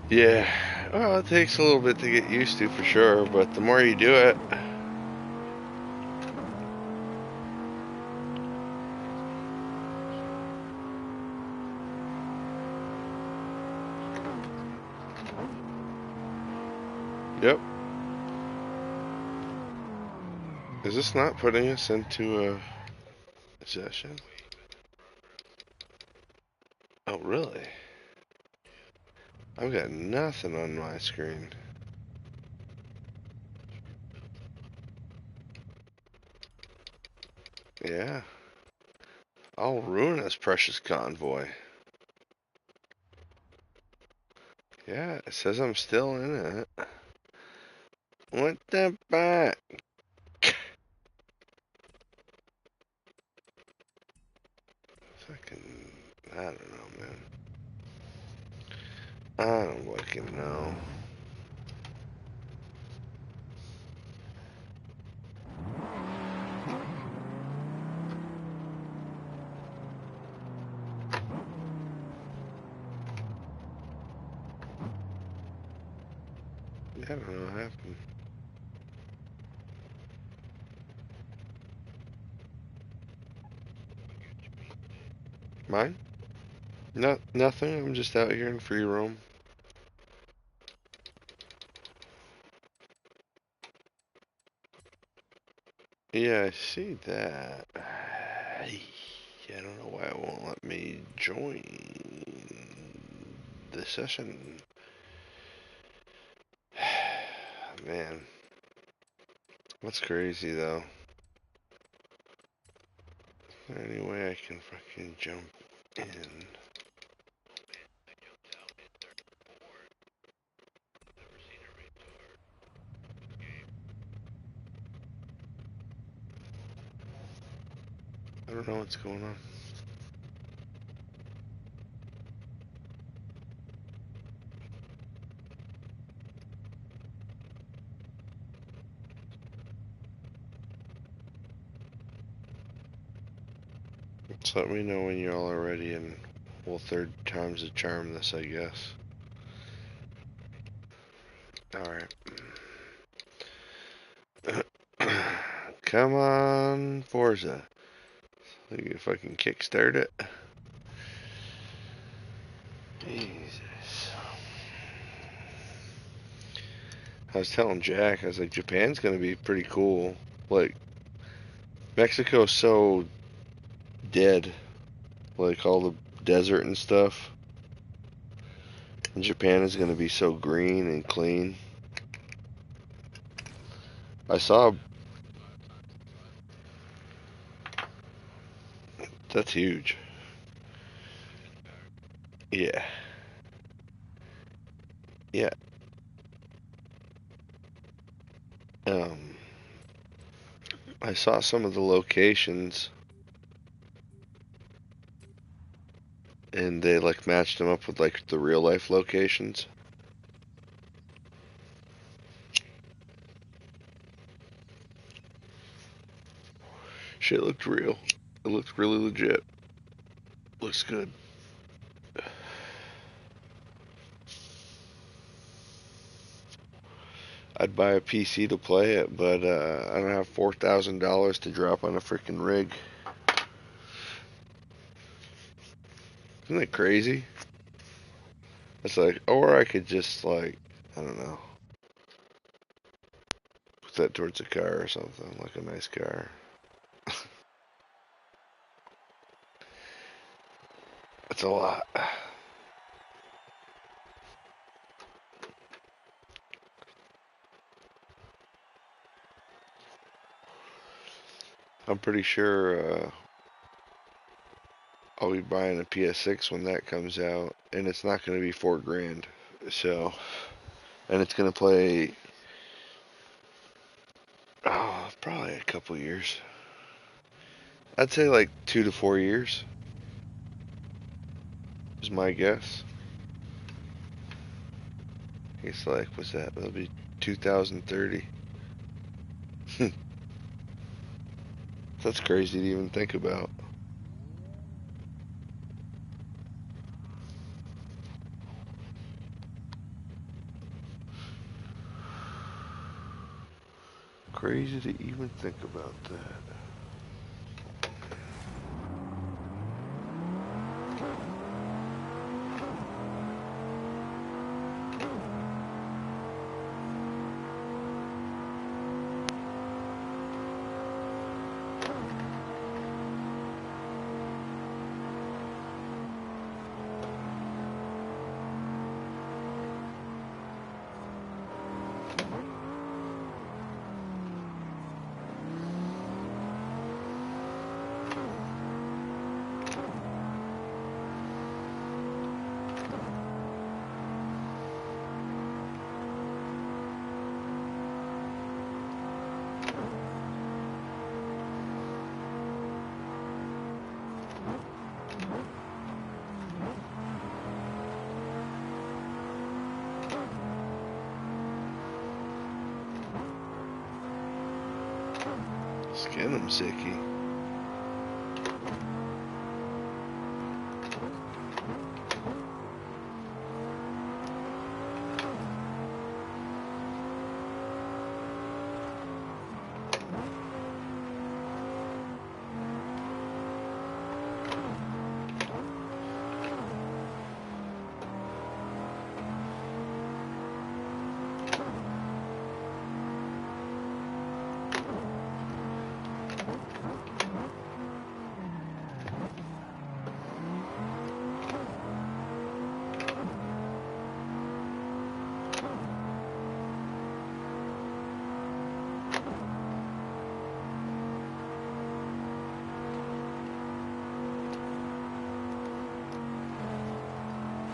Yeah, well, it takes a little bit to get used to for sure, but the more you do it, yep. Is this not putting us into a session? Oh, really? I've got nothing on my screen. Yeah. I'll ruin this precious convoy. Yeah, it says I'm still in it. What the fuck? Fucking, I don't know, man. I don't fucking know. I don't know what happened. Mine? No, nothing. I'm just out here in free roam. Yeah, I see that. I don't know why it won't let me join the session. Man, what's crazy though? Is there any way I can fucking jump in? I don't know what's going on. Just let me know when y'all are ready and we'll third time's the charm this, I guess. Alright. Come on, Forza. You can fucking kickstart it. Jesus. I was telling Jack, I was like, Japan's gonna be pretty cool. Like, Mexico's so dead. Like, all the desert and stuff. And Japan is gonna be so green and clean. I saw. That's huge. Yeah. Yeah. Um, I saw some of the locations and they like matched them up with like the real life locations. Shit looked real. It looked really legit. Looks good. I'd buy a PC to play it, but I don't have $4,000 to drop on a freaking rig. Isn't that crazy? It's like, or I could just like, I don't know, put that towards a car or something, like a nice car. It's a lot. I'm pretty sure I'll be buying a PS6 when that comes out, and it's not going to be $4 grand. So, and it's going to play, oh, probably a couple years. I'd say like 2 to 4 years is my guess. It's like, what's that? That'll be 2030. That's crazy to even think about. Crazy to even think about that. Skin him, Sicky.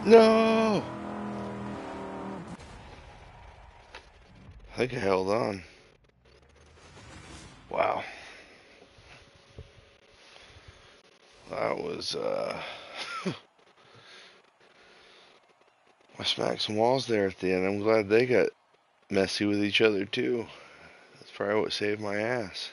No! I think I held on. Wow. That was, I smacked some walls there at the end. I'm glad they got messy with each other, too. That's probably what saved my ass.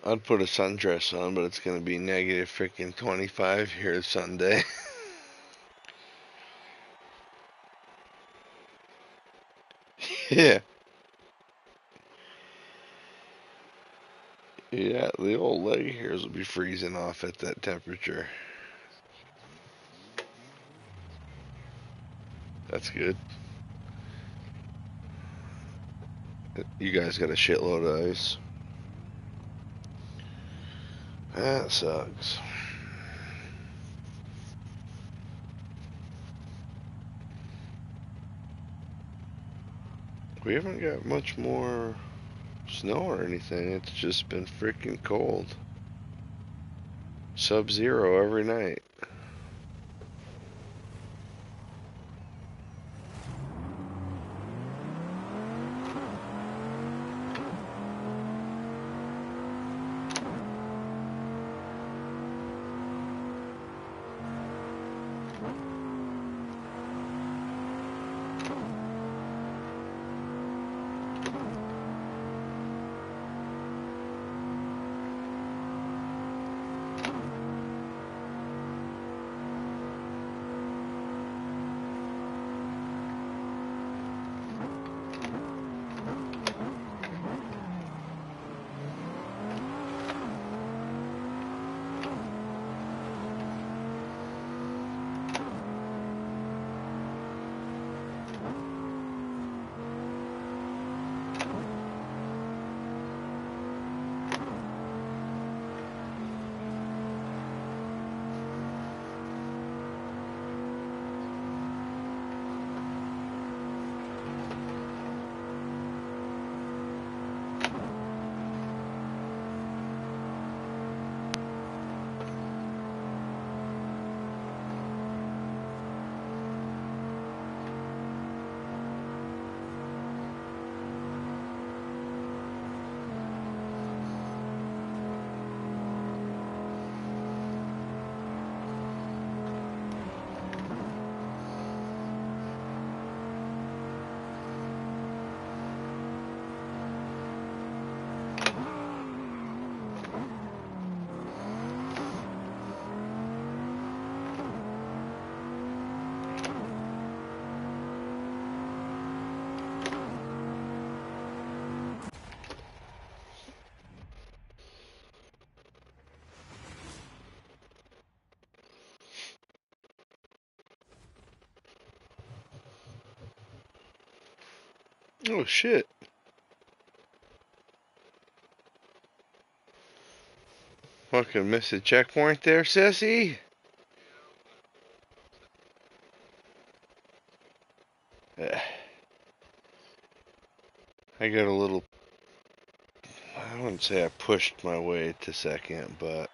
I'd put a sundress on, but it's gonna be negative freaking 25 here Sunday. Yeah. Yeah, the old leg hairs will be freezing off at that temperature. That's good. You guys got a shitload of ice. That sucks. We haven't got much more snow or anything. It's just been freaking cold. Sub-zero every night. Oh shit. Fucking missed a checkpoint there, sissy. I got a little, I wouldn't say I pushed my way to second, but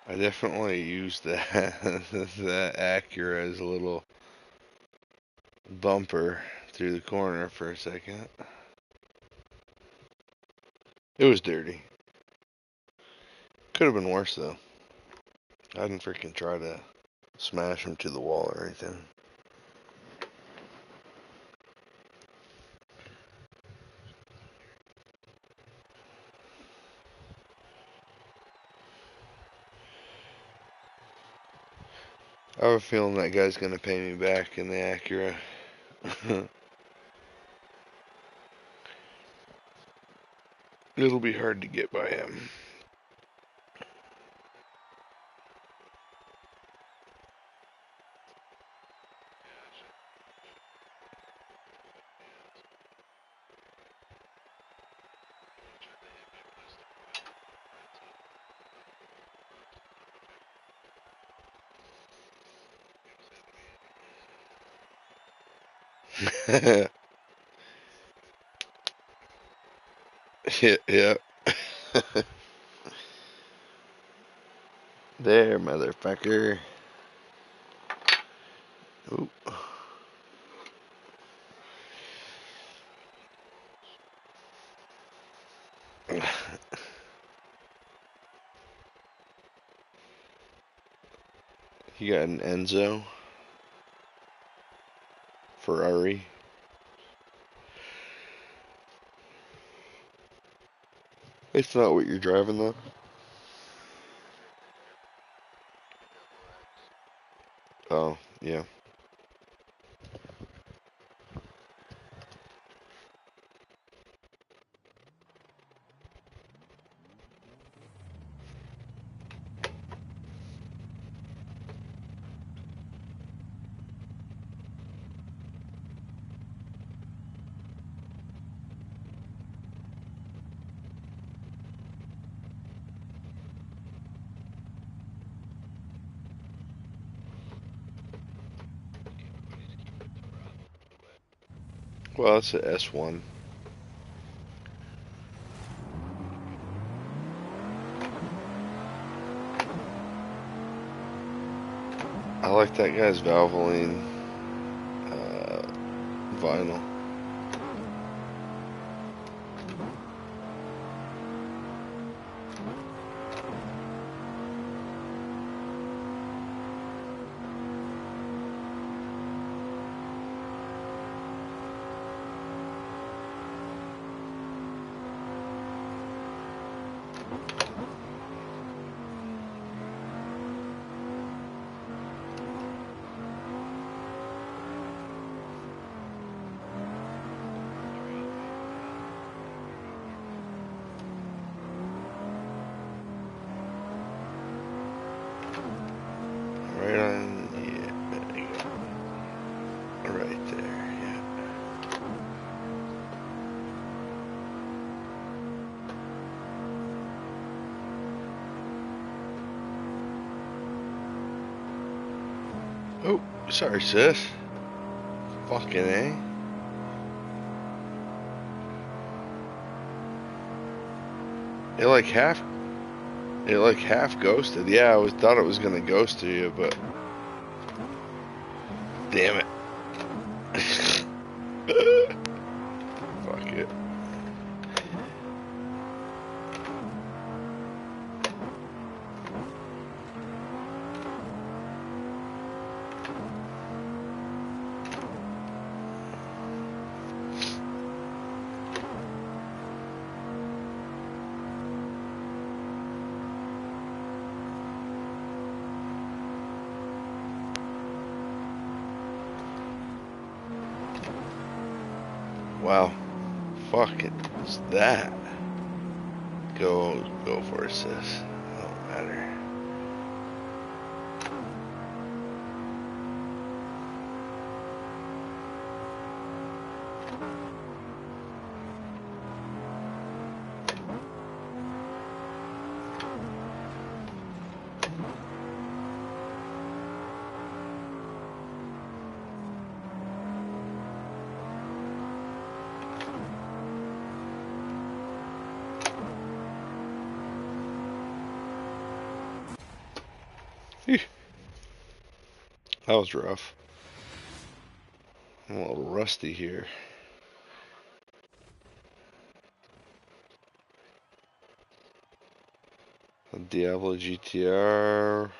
I definitely used that that Acura as a little bumper through the corner for a second. It was dirty. Could have been worse though. I didn't freaking try to smash him to the wall or anything. I have a feeling that guy's gonna pay me back in the Acura. It'll be hard to get by him. Yeah. There, motherfucker. Ooh. You got an Enzo Ferrari. It's not what you're driving though. Oh, yeah. Well, it's a S1. I like that guy's Valvoline vinyl. Right on, yeah, there you go. Right there, yeah. Oh, sorry, sis. Fucking A. It like half ghosted. Yeah, thought it was gonna ghost to you, but damn it. Fuck it. Wow. Fucking what's that? Go for it, sis. Don't matter. That was rough. I'm a little rusty here. Diablo GTR.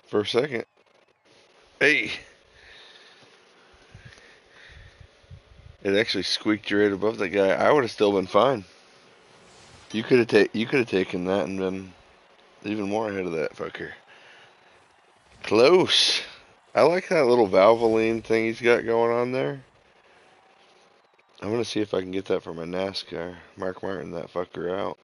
For a second. Hey! It actually squeaked you right above that guy. I would have still been fine. You could have taken that and been even more ahead of that fucker. Close. I like that little Valvoline thing he's got going on there. I'm gonna see if I can get that for my NASCAR. Mark Martin that fucker out.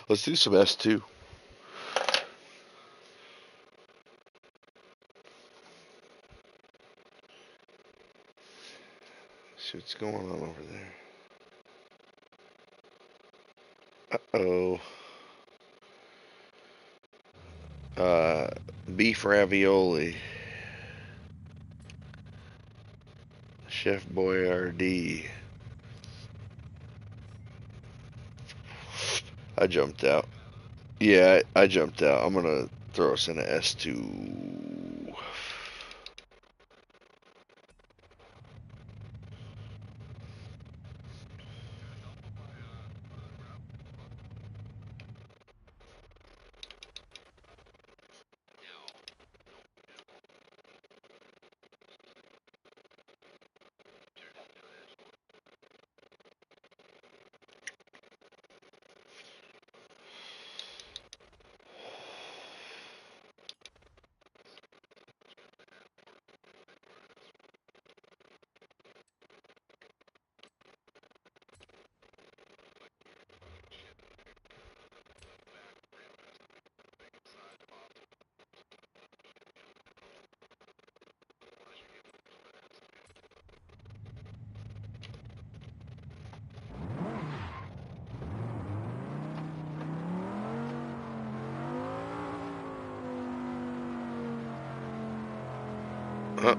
Let's do some S2. See what's going on over there. Uh-oh. Uh, beef ravioli. Chef Boyardee. I jumped out. Yeah, I jumped out. I'm gonna throw us in a S2. Huh.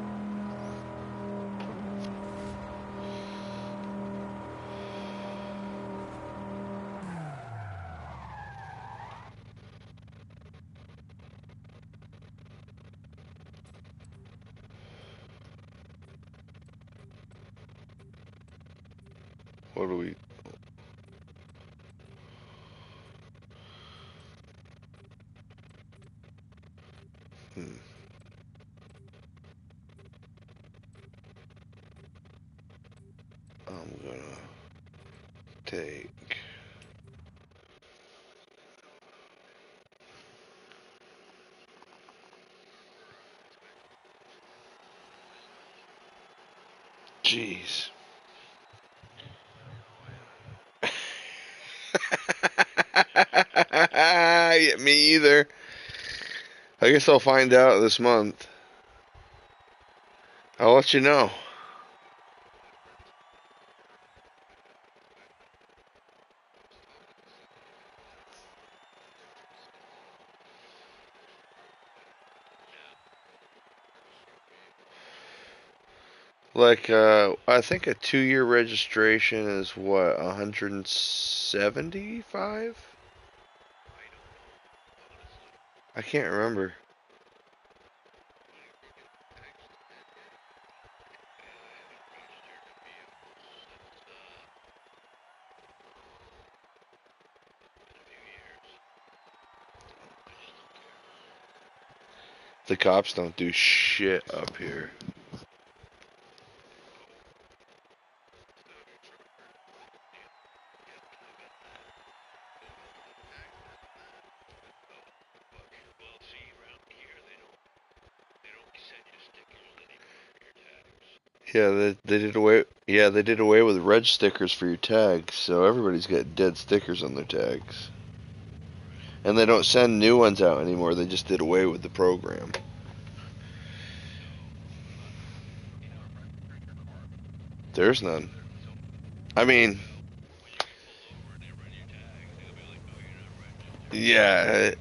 What do we... Hmm. I'm gonna take... Jeez. Yeah, me either. I guess I'll find out this month. I'll let you know. Like, I think a 2-year registration is what, 175? I can't remember. The cops don't do shit up here. Yeah, they did away. Yeah, they did away with reg stickers for your tags, so everybody's got dead stickers on their tags. And they don't send new ones out anymore. They just did away with the program. There's none. I mean, yeah,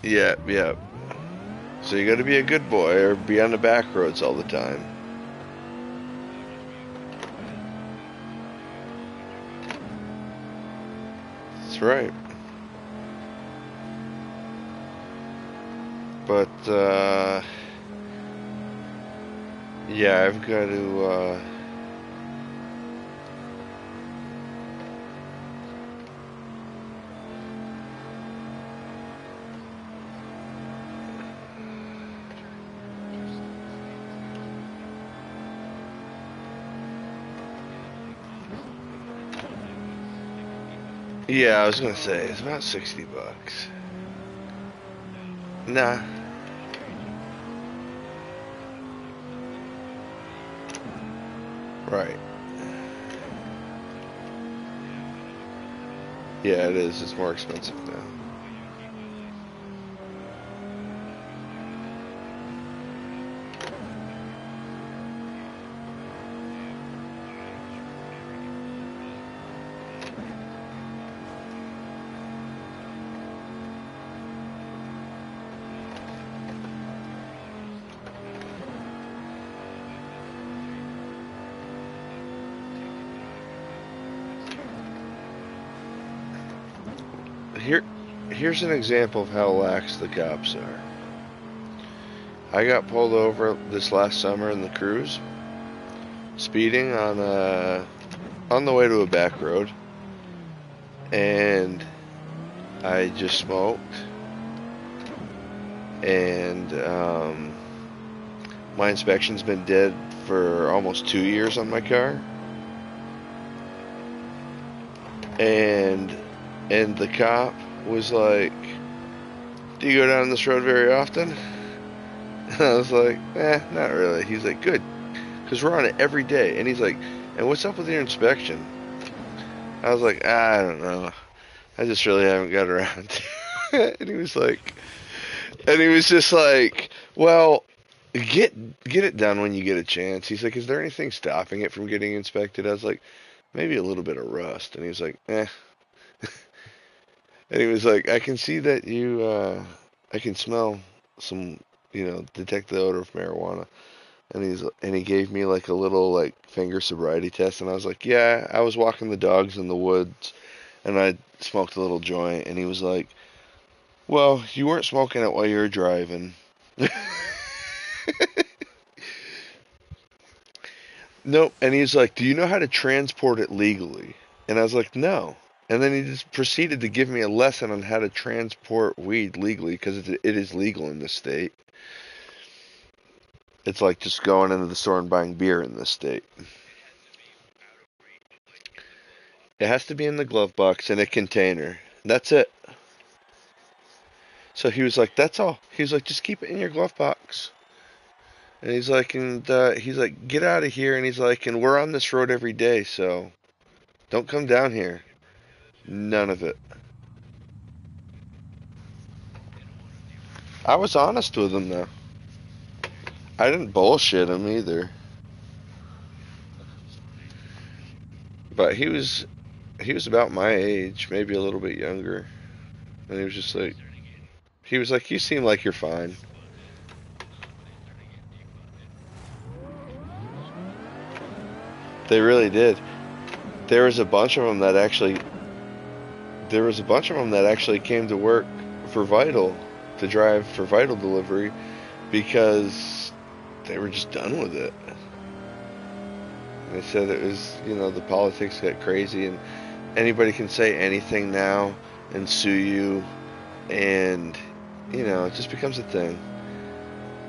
yeah, yeah. So you got to be a good boy or be on the back roads all the time. That's right. But, yeah, I've got to, yeah, I was going to say, it's about $60. Nah. Right. Yeah, it is. It's more expensive now. Here's an example of how lax the cops are. I got pulled over this last summer in the cruise, speeding on the way to a back road, and I just smoked, and my inspection's been dead for almost 2 years on my car, and the cop was like, "Do you go down this road very often?" And I was like, not really. He's like, "Good, because we're on it every day." And he's like, "And what's up with your inspection?" I was like, "I don't know. I just really haven't got around to it." And he was just like, "Well, get it done when you get a chance." He's like, "Is there anything stopping it from getting inspected?" I was like, "Maybe a little bit of rust." And he was like, "Eh." And he was like, "I can see that you, I can smell some, detect the odor of marijuana." And he gave me like a little like finger sobriety test, and I was like, "Yeah, I was walking the dogs in the woods, and I smoked a little joint." And he was like, "Well, you weren't smoking it while you were driving." Nope. And he's like, "Do you know how to transport it legally?" And I was like, "No." And then he just proceeded to give me a lesson on how to transport weed legally, because it is legal in this state. It's like just going into the store and buying beer in this state. It has to be in the glove box in a container. That's it. So he was like, "That's all." He was like, "Just keep it in your glove box." And he's like, "Get out of here." And he's like, "And we're on this road every day, so don't come down here." None of it. I was honest with him though. I didn't bullshit him either. But he was about my age, maybe a little bit younger. And he was like, "You seem like you're fine." They really did. There was a bunch of them that actually came to work for Vital, to drive for Vital delivery, because they were just done with it. They said it was, the politics got crazy, and anybody can say anything now and sue you, and it just becomes a thing.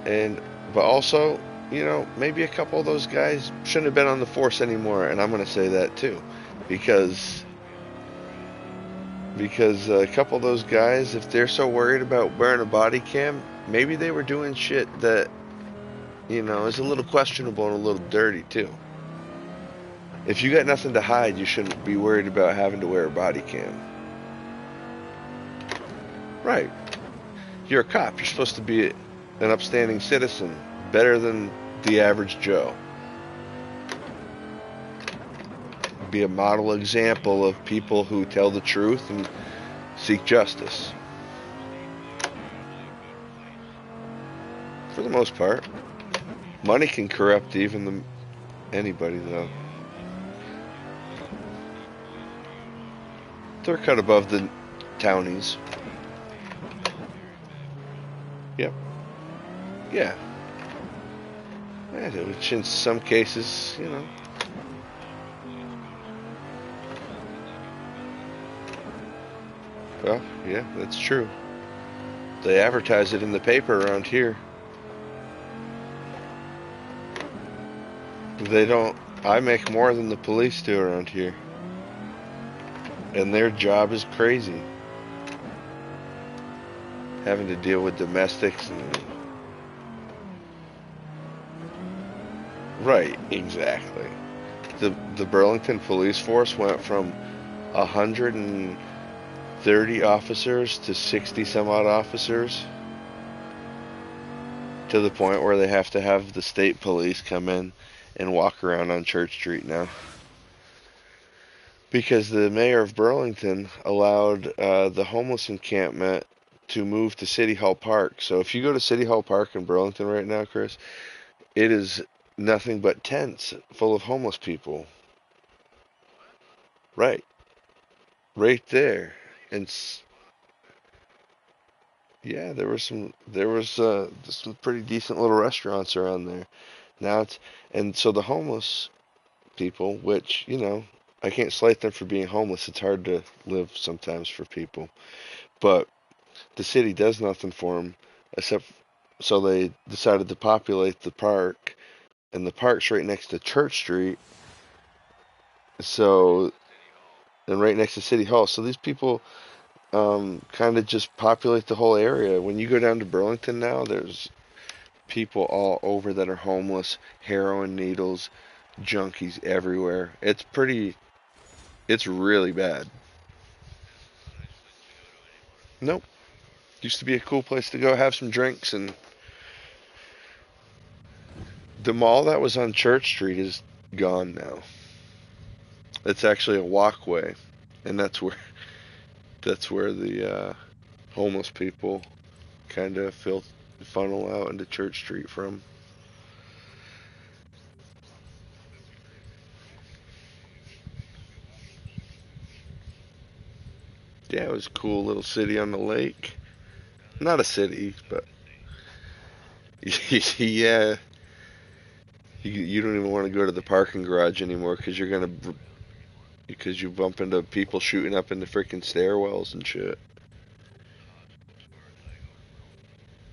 But also, maybe a couple of those guys shouldn't have been on the force anymore, and I'm going to say that too, because a couple of those guys, if they're so worried about wearing a body cam, maybe they were doing shit that is a little questionable and a little dirty too. If you got nothing to hide, you shouldn't be worried about having to wear a body cam. Right. You're a cop. You're supposed to be an upstanding citizen, better than the average Joe. Be a model example of people who tell the truth and seek justice. For the most part. Money can corrupt even anybody, though. They're cut above the townies. Yep. Yeah. Yeah, which in some cases, you know. Well, yeah, that's true. They advertise it in the paper around here. They don't. I make more than the police do around here. And their job is crazy. Having to deal with domestics and... Right, exactly. The Burlington police force went from 130 officers to 60 some odd officers, to the point where they have to have the state police come in and walk around on Church Street now. Because the mayor of Burlington allowed the homeless encampment to move to City Hall Park. So if you go to City Hall Park in Burlington right now, Chris, it is nothing but tents full of homeless people. Right. Right there. And yeah, there was some pretty decent little restaurants around there. Now and so the homeless people, which, you know, I can't slight them for being homeless. It's hard to live sometimes for people. But the city does nothing for them except, so they decided to populate the park, and the park's right next to Church Street. So, and right next to City Hall. So these people kind of just populate the whole area. When you go down to Burlington now, there's people all over that are homeless, heroin needles, junkies everywhere. It's really bad. Nope. Used to be a cool place to go have some drinks, and the mall that was on Church Street is gone now. It's actually a walkway, and that's where the homeless people kind of funnel out into Church Street from. Yeah, it was a cool little city on the lake. Not a city, but yeah, you don't even want to go to the parking garage anymore because you bump into people shooting up in the freaking stairwells and shit.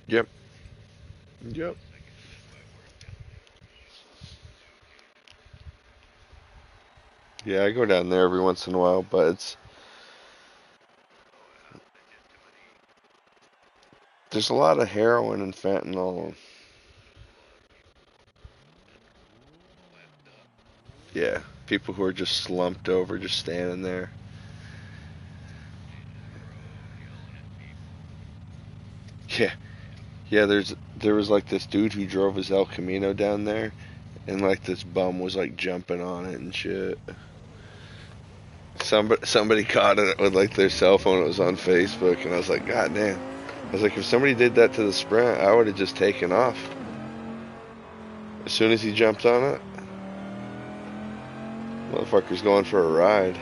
Yep. Yep. Yeah, I go down there every once in a while, but there's a lot of heroin and fentanyl. Yeah, people who are just slumped over, just standing there. Yeah, yeah. There was like this dude who drove his El Camino down there, and like this bum was like jumping on it and shit. Somebody caught it with like their cell phone. It was on Facebook, and I was like, God damn. I was like, if somebody did that to the Sprint, I would have just taken off. As soon as he jumped on it, motherfucker's going for a ride.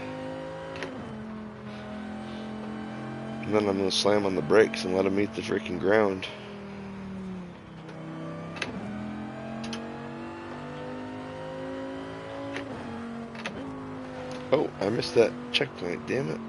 And then I'm gonna slam on the brakes and let him meet the freaking ground. Oh, I missed that checkpoint, damn it.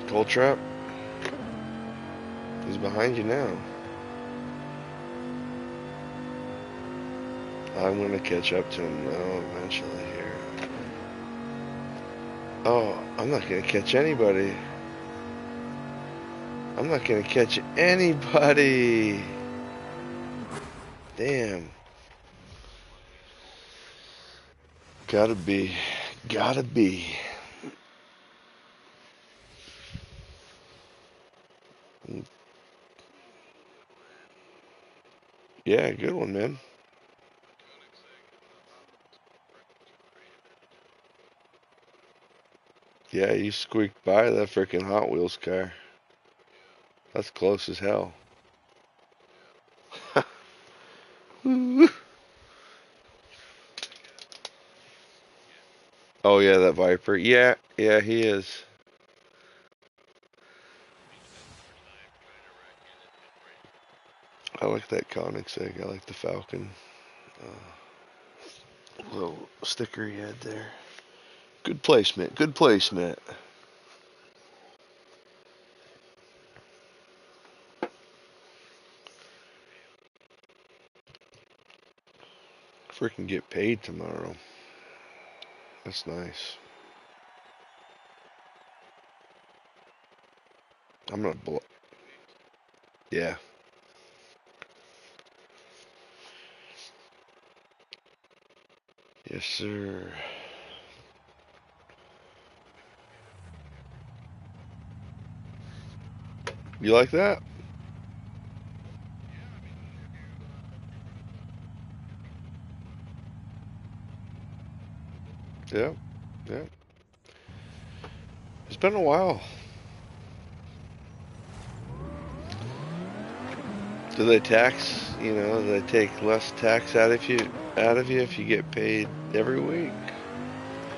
Gold trap? He's behind you now. I'm gonna catch up to him though eventually here. Oh, I'm not gonna catch anybody. I'm not gonna catch anybody. Damn. Gotta be. Gotta be. Yeah, good one, man. Yeah, you squeaked by that freaking Hot Wheels car. That's close as hell. Oh yeah, that Viper. Yeah, yeah, he is. I like that Koenigsegg. I like the Falcon. Little sticker he had there. Good placement. Good placement. Freaking get paid tomorrow. That's nice. I'm gonna blow. Yeah. Yes, sir. You like that? Yeah. Yeah. It's been a while. Do they tax? You know, do they take less tax out of you if you get paid every week,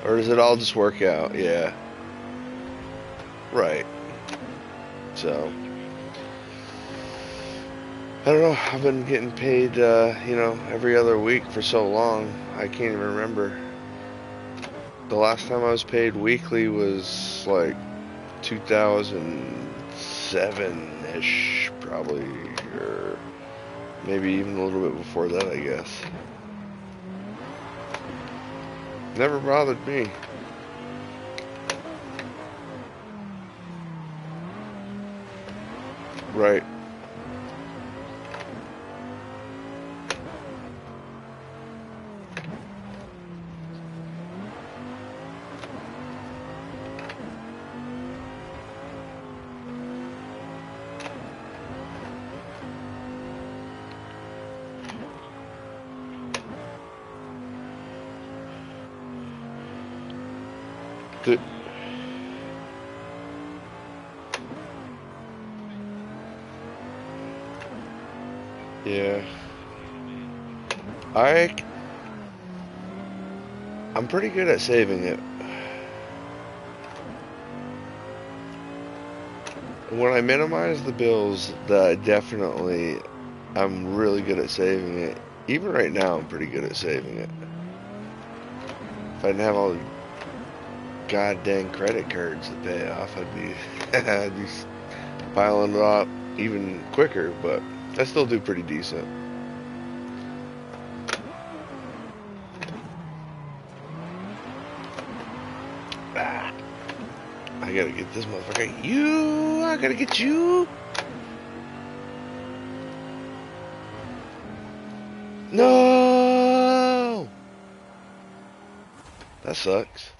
or does it all just work out? Yeah. Right. So I don't know. I've been getting paid, every other week for so long. I can't even remember. The last time I was paid weekly was like 2007-ish, probably, or maybe even a little bit before that, I guess. Never bothered me. Right. The, yeah. I I'm pretty good at saving it. When I minimize the bills, that definitely I'm really good at saving it. Even right now, I'm pretty good at saving it. If I didn't have all the goddamn credit cards to pay off, I'd be piling it up even quicker. But I still do pretty decent. Ah, I gotta get this motherfucker. I gotta get you. No, that sucks.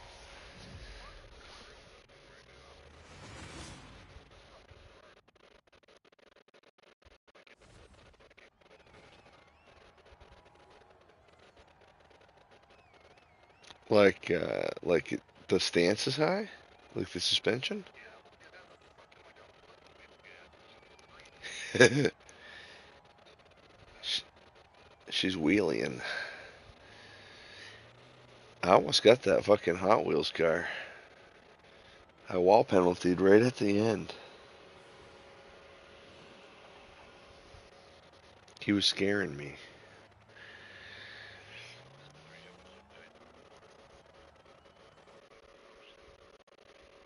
The stance is high, like the suspension. She's wheeling. I almost got that fucking Hot Wheels car. I wall penaltied right at the end. He was scaring me.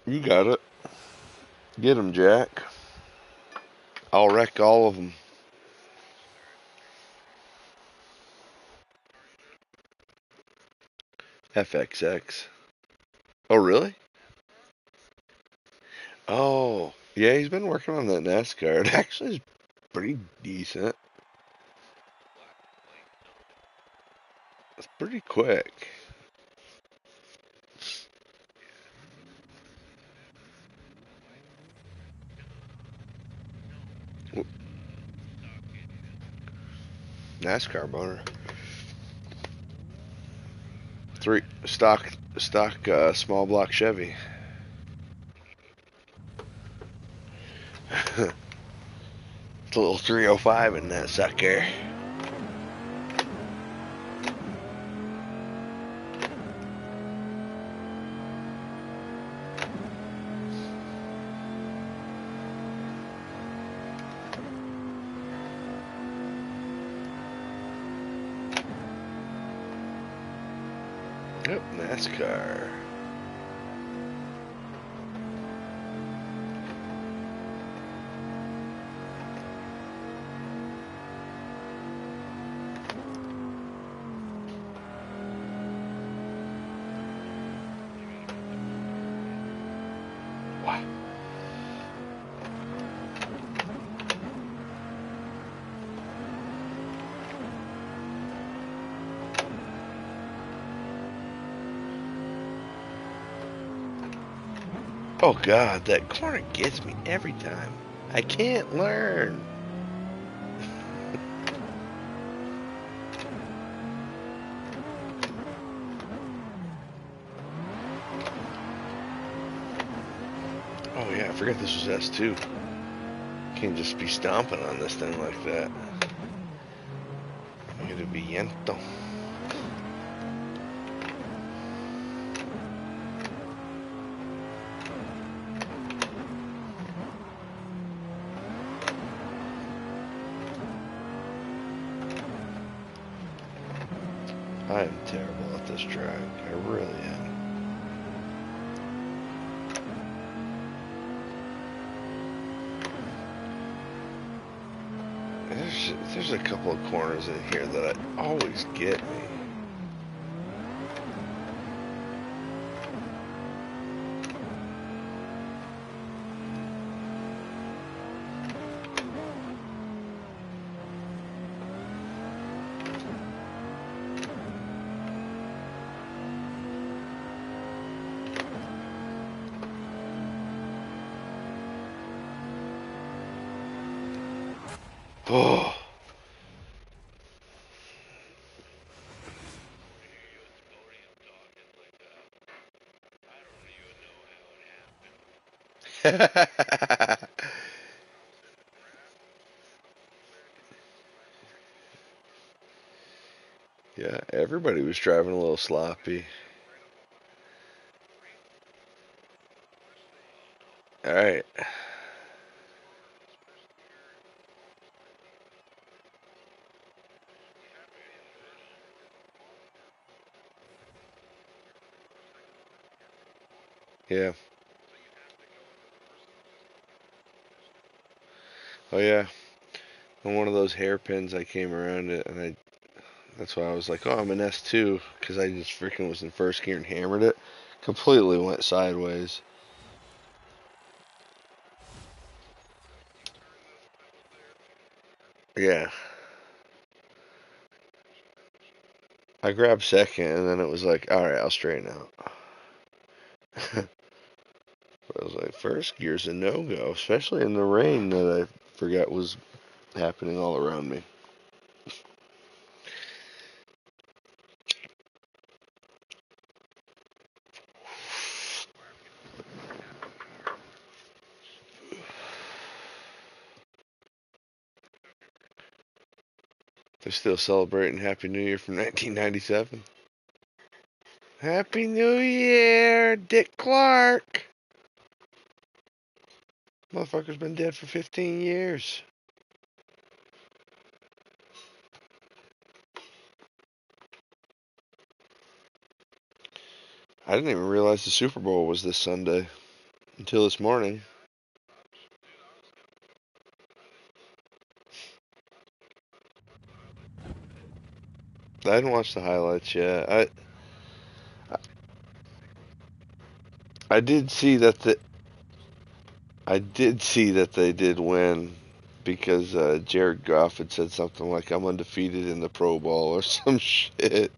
You got it. Get him, Jack. I'll wreck all of them. FXX. Oh, really? Oh, yeah, he's been working on that NASCAR. It actually is pretty decent. It's pretty quick. NASCAR motor. Three stock small block Chevy. It's a little 305 in that sucker. Yep, NASCAR. Wow. Oh God, that corner gets me every time. I can't learn. Oh yeah, I forgot this was S2. Can't just be stomping on this thing like that. It'll be viento. I am terrible at this track. I really am. There's a couple of corners in here that always get me. Oh. Yeah, everybody was driving a little sloppy. All right. Yeah. Oh yeah. On one of those hairpins, I came around it, and that's why I was like, oh, I'm an S2, because I just freaking was in first gear and hammered it. Completely went sideways. Yeah. I grabbed second, and then it was like, all right, I'll straighten out. I was like, first gear's a no-go, especially in the rain that I forgot was happening all around me. They're still celebrating Happy New Year from 1997. Happy New Year, Dick Clark. Motherfucker's been dead for 15 years. I didn't even realize the Super Bowl was this Sunday until this morning. I didn't watch the highlights yet. I did see that they did win because Jared Goff had said something like I'm undefeated in the Pro Bowl or some shit.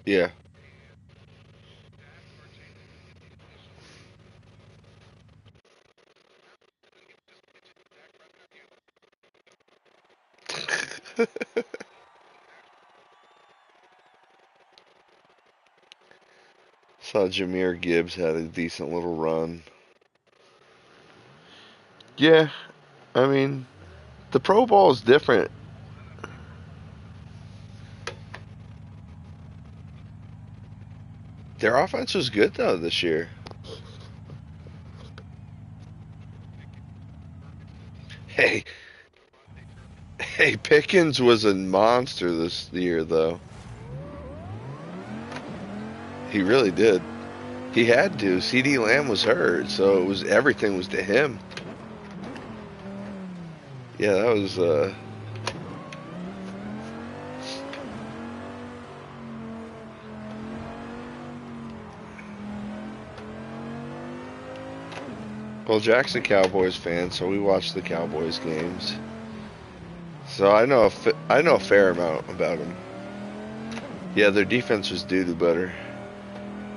Yeah. Saw Jahmyr Gibbs had a decent little run. Yeah, I mean, the Pro Bowl is different. Their offense was good though this year. Hey, hey, Pickens was a monster this year though. He really did. He had to. CD Lamb was hurt, so it was everything was to him. Yeah, that was well, Jack's a Cowboys fan, so we watch the Cowboys games. So I know a fair amount about them. Yeah, their defense was due to better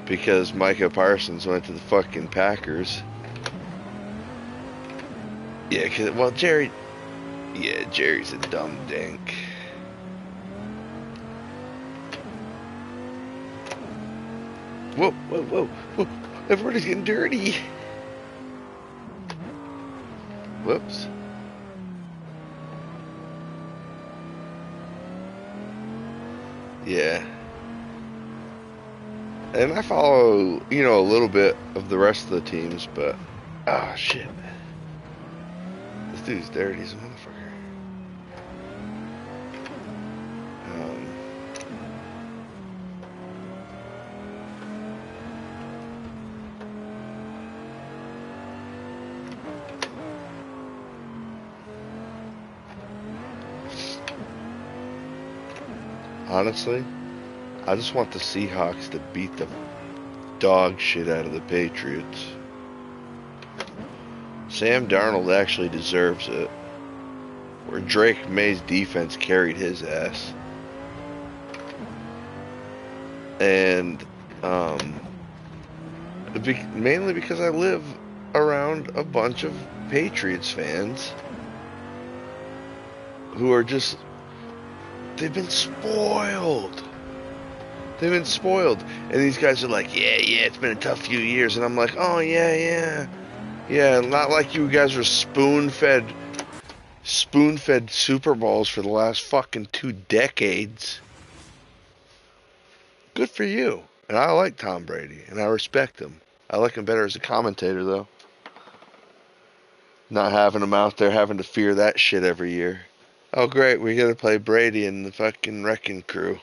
because Micah Parsons went to the fucking Packers. Yeah, well, Jerry's a dumb dink. Whoa, whoa, whoa, whoa. Everybody's getting dirty. Whoops. Yeah. And I follow, a little bit of the rest of the teams, but ah, shit. This dude's dirty as a motherfucker. Honestly, I just want the Seahawks to beat the dog shit out of the Patriots. Sam Darnold actually deserves it. Where Drake May's defense carried his ass. And mainly because I live around a bunch of Patriots fans who are just, they've been spoiled. They've been spoiled. And these guys are like, yeah, it's been a tough few years. And I'm like, oh, yeah. Yeah, not like you guys were spoon-fed Super Bowls for the last fucking 2 decades. Good for you. And I like Tom Brady, and I respect him. I like him better as a commentator, though. Not having him out there having to fear that shit every year. Oh, great, we gotta play Brady and the fucking Wrecking Crew.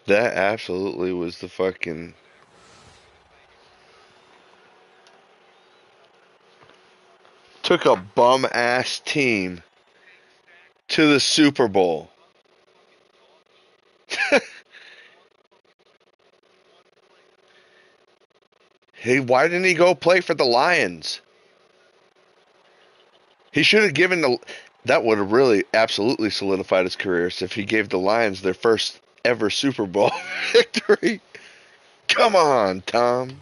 That absolutely was the fucking... Took a bum-ass team to the Super Bowl. Hey, why didn't he go play for the Lions? He should have given the... That would have really absolutely solidified his career if he gave the Lions their first ever Super Bowl victory. Come on, Tom.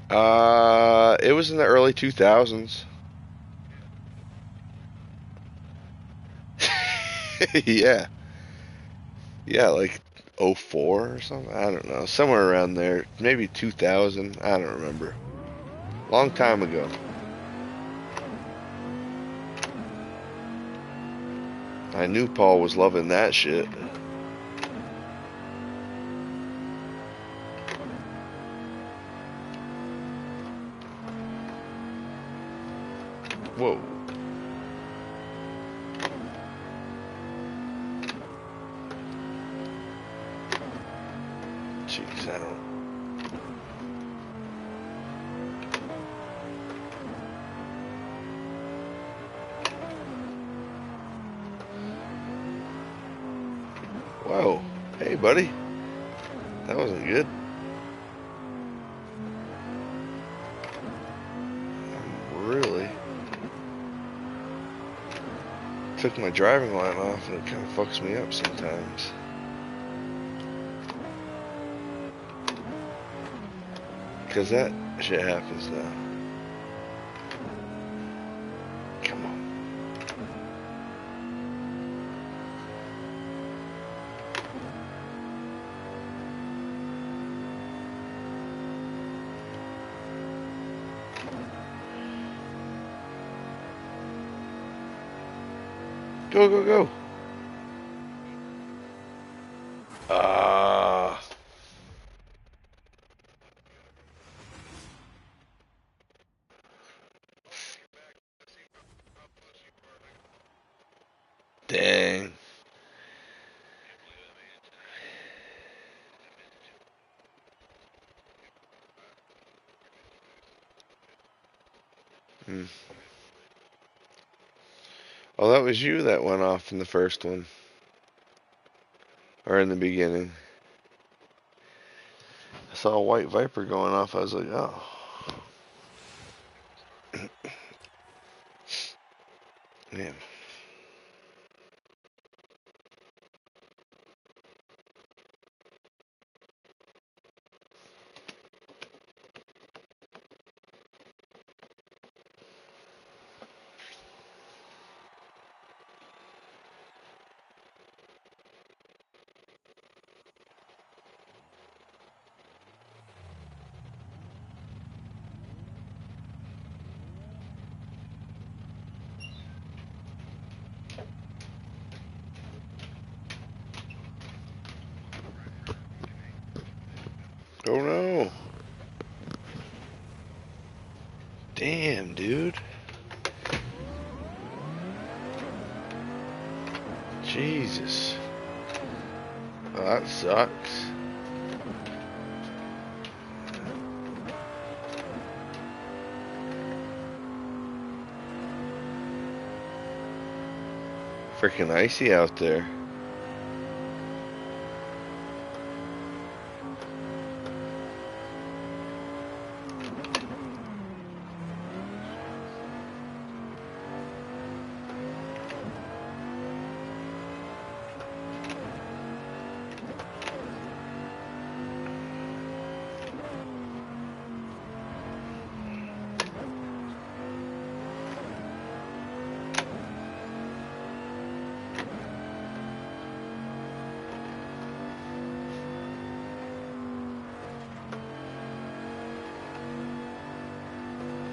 It was in the early 2000s. Yeah. Yeah, like 04 or something. I don't know. Somewhere around there. Maybe 2000. I don't remember. Long time ago. I knew Paul was loving that shit. Whoa. Jeez, I don't. Whoa. Hey, buddy. That wasn't good. Really took my driving line off, and it kind of fucks me up sometimes. Because that shit happens now. Come on. Go, go, go. Ah. Dang. Hmm. Oh, that was you that went off in the first one. Or in the beginning. I saw a white Viper going off. I was like, oh. Man. Oh no. Damn, dude. Jesus. Oh, that sucks. Freaking icy out there.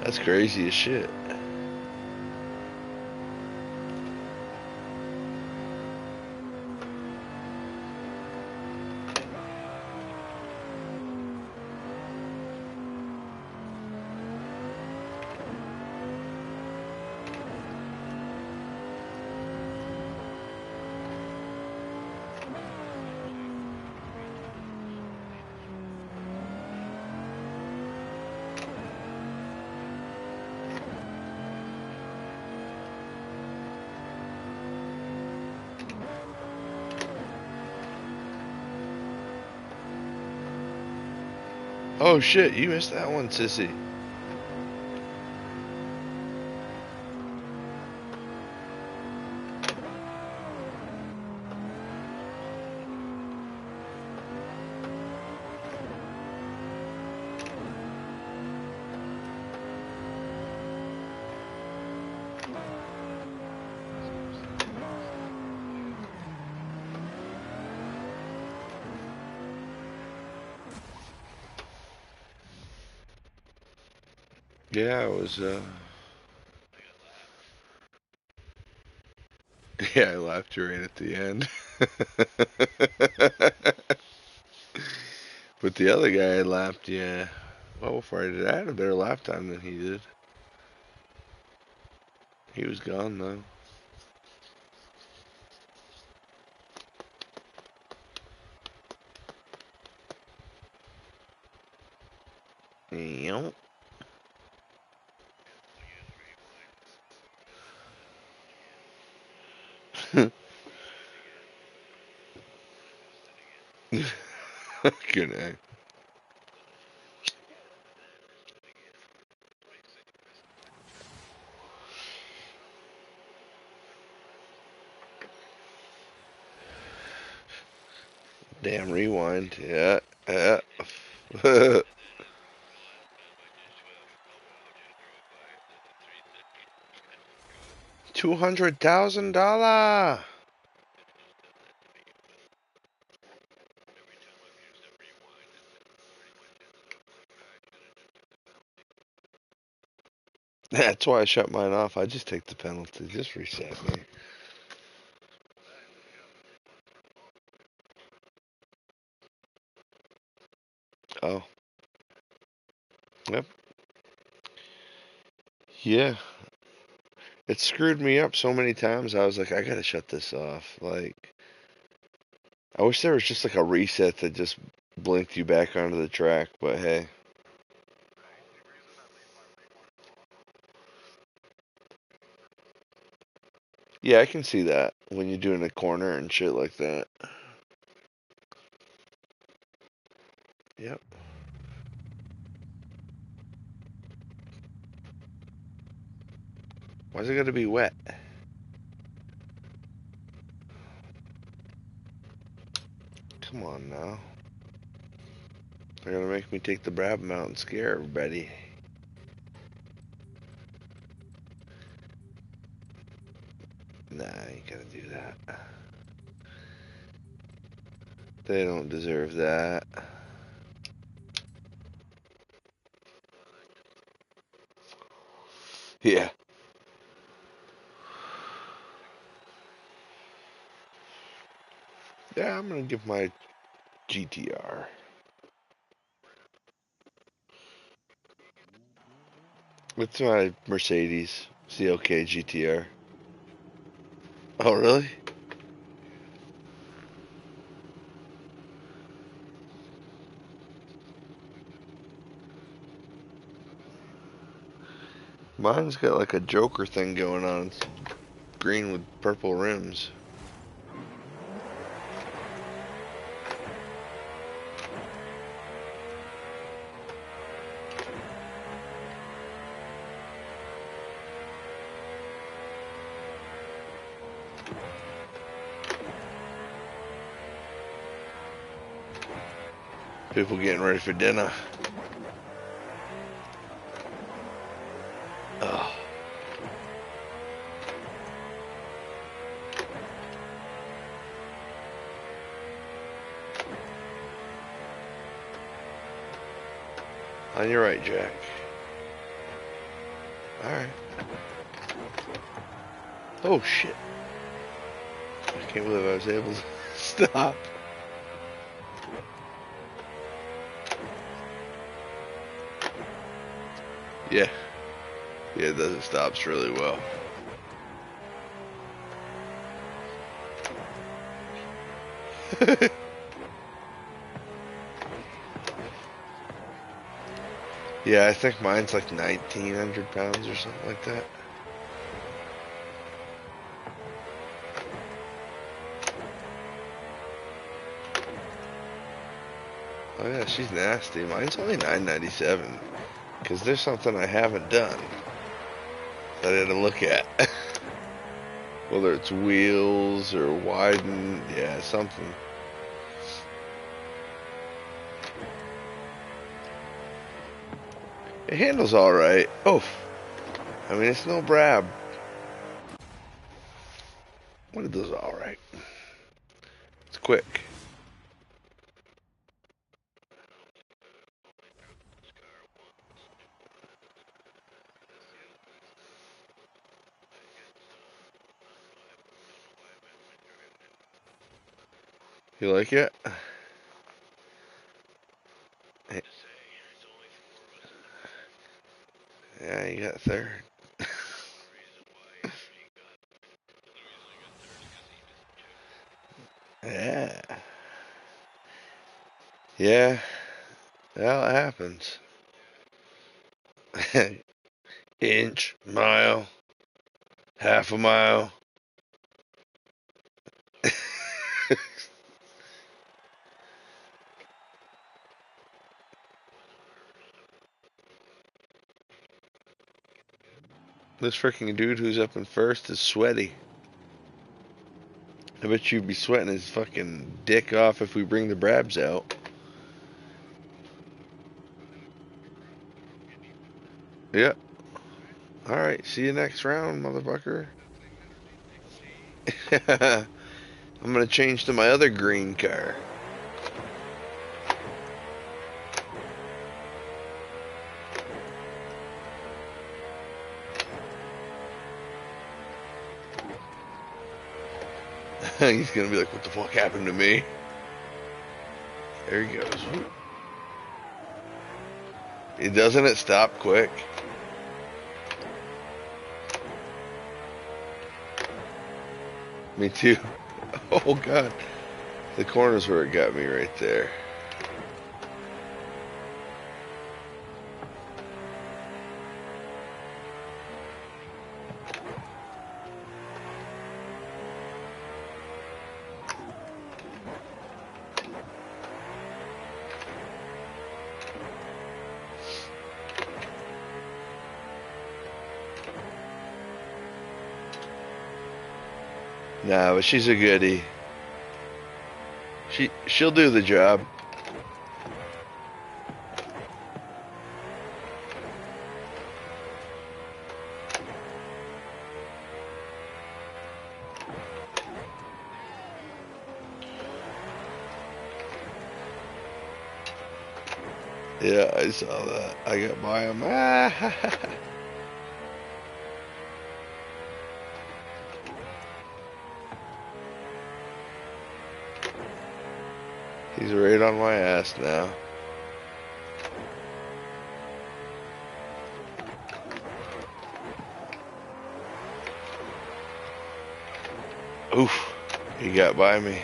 That's crazy as shit. Oh shit, you missed that one, sissy. Yeah, I was, yeah, I laughed you right at the end. But the other guy laughed, yeah. Well, before I did, I had a better laugh time than he did. He was gone though. Yep. Good night. Damn rewind. Yeah. Yeah. $200,000. That's why I shut mine off. I just take the penalty. Just reset me. Oh. Yep. Yeah. It screwed me up so many times. I was like, I gotta shut this off. Like, I wish there was just like a reset that just blinked you back onto the track, but hey. Yeah, I can see that when you're doing a corner and shit like that. Yep. Why's it gotta be wet? Come on now. They're gonna make me take the Brabham out and scare everybody. Nah, I ain't gonna do that. They don't deserve that. Yeah. Yeah, I'm gonna give my GTR. It's my Mercedes CLK GTR. Oh, really? Mine's got like a Joker thing going on. It's green with purple rims. People getting ready for dinner. Oh, on your right, Jack. Alright. Oh, shit. I can't believe I was able to stop. Yeah. Yeah, it does. It stops really well. Yeah, I think mine's like 1,900 pounds or something like that. Oh yeah, she's nasty. Mine's only 997. Because there's something I haven't done that I had to look at. Whether it's wheels or widen, yeah, something. It handles alright. Oh, I mean, it's no Brab. What it does alright. It's quick. You like it? Yeah, you got third. Yeah, well, it happens. Inch, mile, half a mile. This freaking dude who's up in first is sweaty. I bet you'd be sweating his fucking dick off if we bring the Brabs out. Yeah. Alright, see you next round, motherfucker. I'm gonna change to my other green car. He's gonna be like, what the fuck happened to me? There he goes. Doesn't it stop quick? Me too. Oh god. The corner's where it got me right there. Nah, but she's a goodie. She'll do the job. Yeah, I saw that. I got by him. He's right on my ass now. Oof. He got by me.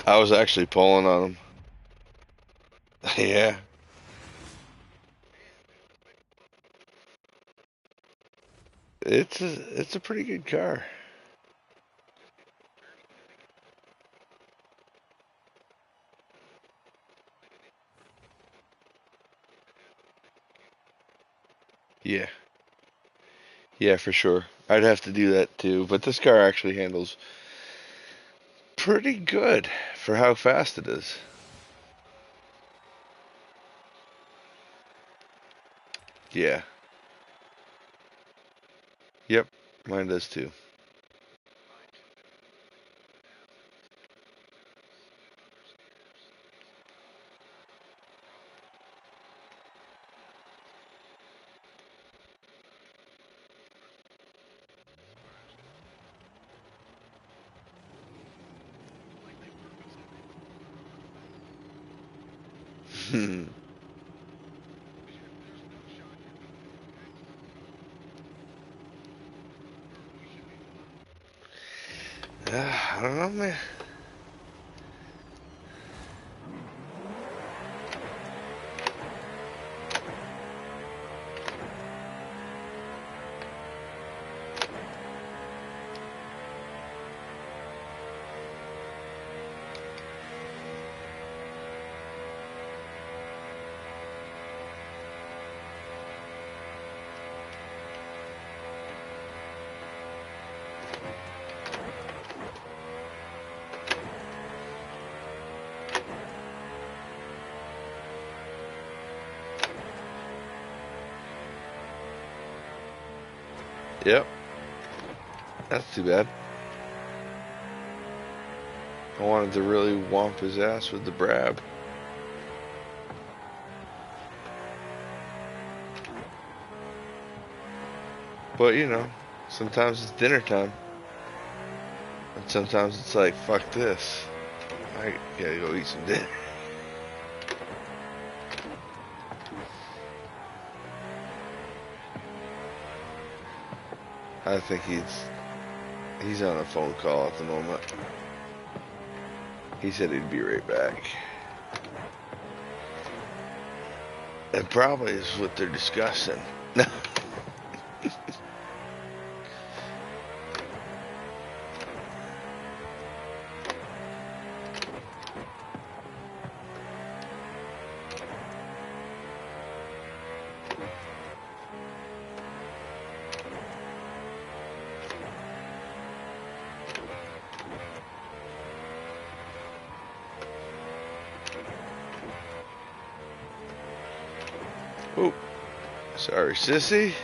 I was actually pulling on him. Yeah. It's a pretty good car. Yeah. Yeah, for sure. I'd have to do that too, but this car actually handles pretty good for how fast it is. Yeah. Yep. Mine does too. I don't know, man. Yep. That's too bad. I wanted to really whomp his ass with the Brab. But, you know, sometimes it's dinner time. And sometimes it's like, fuck this. I gotta go eat some dinner. I think he's on a phone call at the moment. He said he'd be right back. That probably is what they're discussing. Oh, sorry, sissy.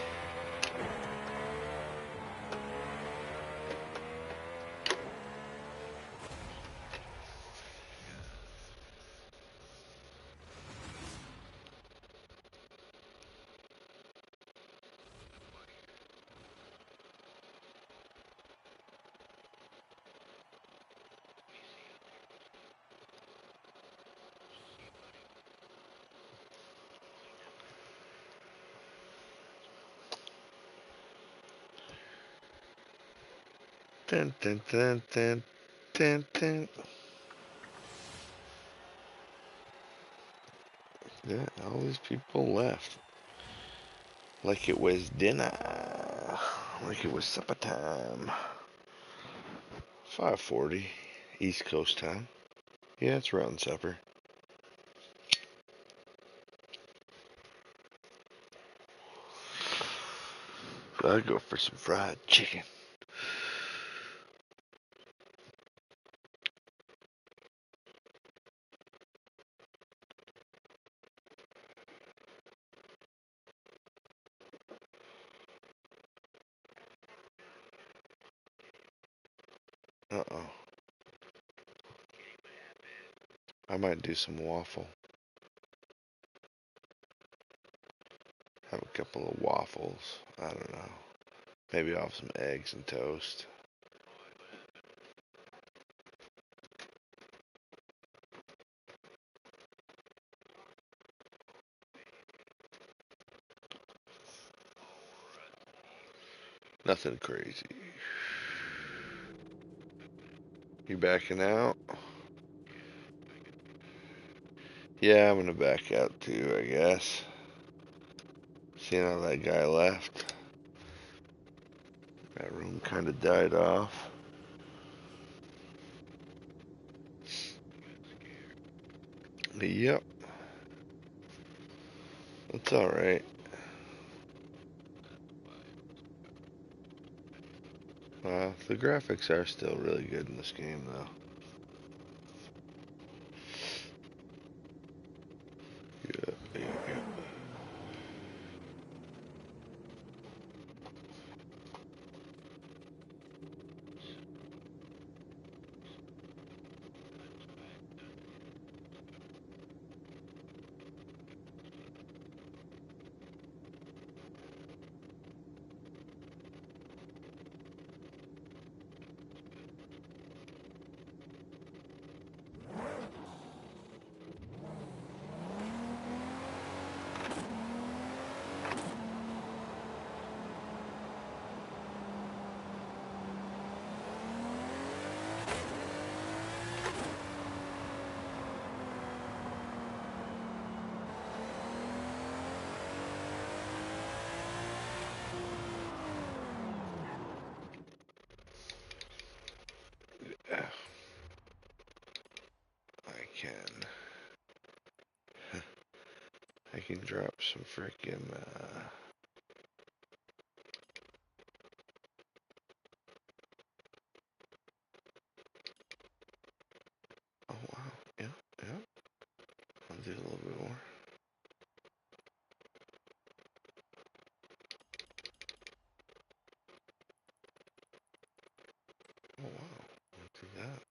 Dun, dun, dun, dun, dun, dun. Yeah, all these people left. Like it was dinner. Like it was supper time. 5:40 East Coast time. Yeah, it's around supper. So I'd go for some fried chicken. Uh-oh. I might do some waffle. Have a couple of waffles. I don't know. Maybe I'll have some eggs and toast. Nothing crazy. You backing out? Yeah, I'm gonna back out too, I guess. Seeing how that guy left. That room kind of died off. Yep. That's alright. The graphics are still really good in this game, though. Yeah, yeah, yeah. I can drop some freaking, oh wow, yeah, yeah, I'll do a little bit more. Oh wow, I'll do that.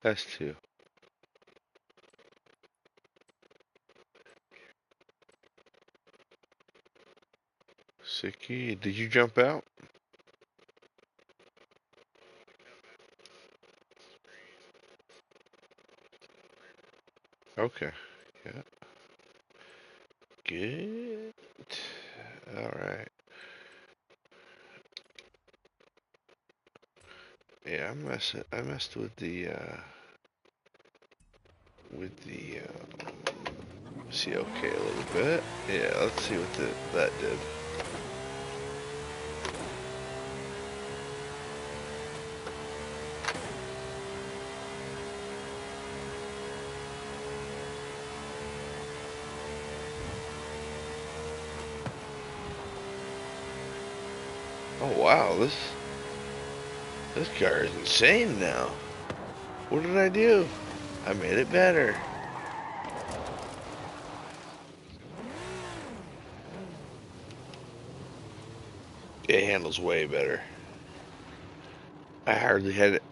S2. Sicky, did you jump out? Okay. Yeah. Good. Alright. Yeah, I messed with the CLK a little bit. Yeah, let's see what that did. Oh wow, this car is insane now. What did I do? I made it better. It handles way better. I hardly had it.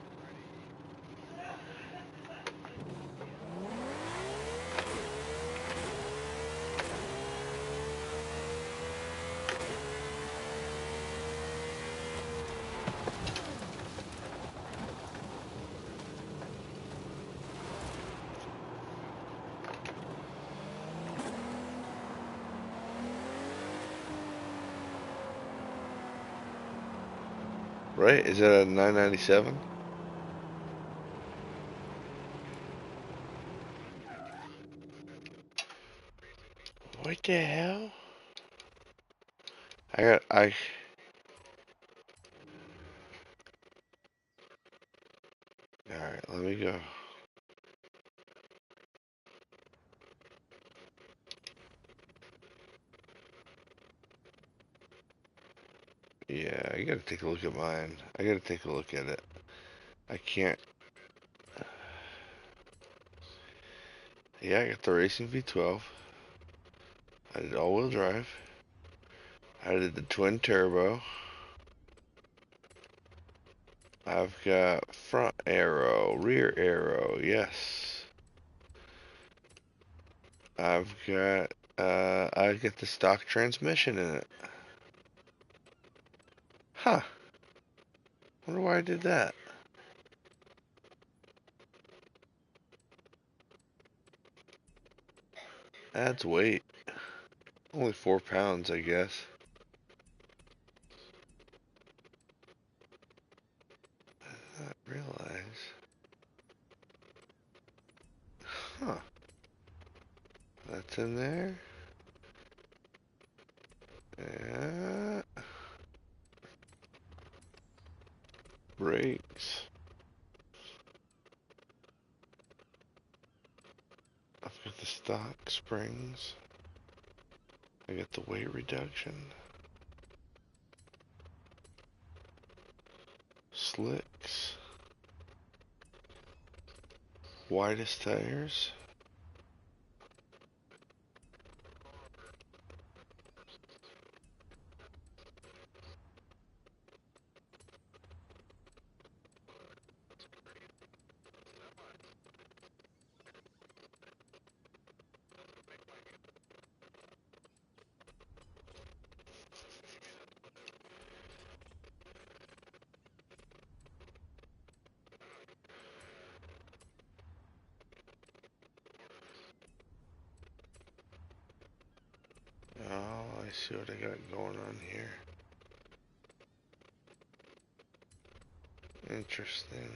Right? Is that a 997? What the hell? I Alright, let me go. Yeah, I gotta take a look at mine. I gotta take a look at it. I can't. Yeah, I got the racing V12. I did all-wheel drive. I did the twin turbo. I've got front aero, rear aero, yes. I get the stock transmission in it. Huh. Wonder why I did that. Adds weight. Only 4 pounds, I guess. I didn't realize. Huh. That's in there. Yeah. Brakes. I've got the stock springs. I got the weight reduction. Slicks. Widest tires. Oh, I see what I got going on here. Interesting.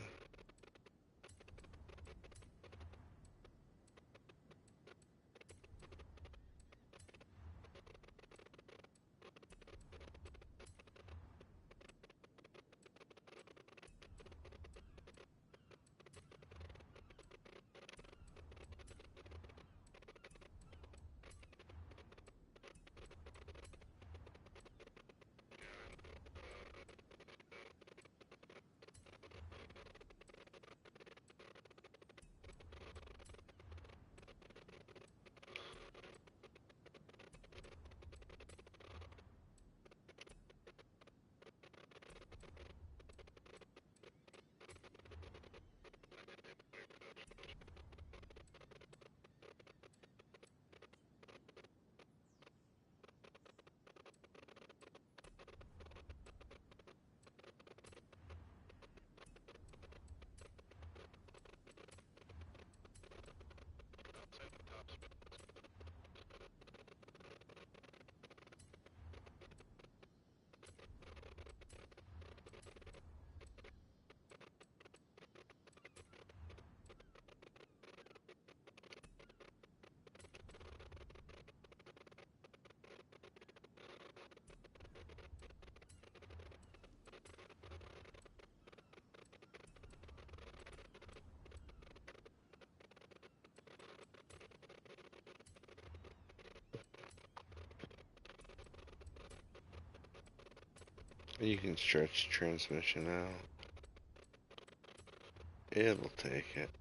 You can stretch transmission out. It'll take it.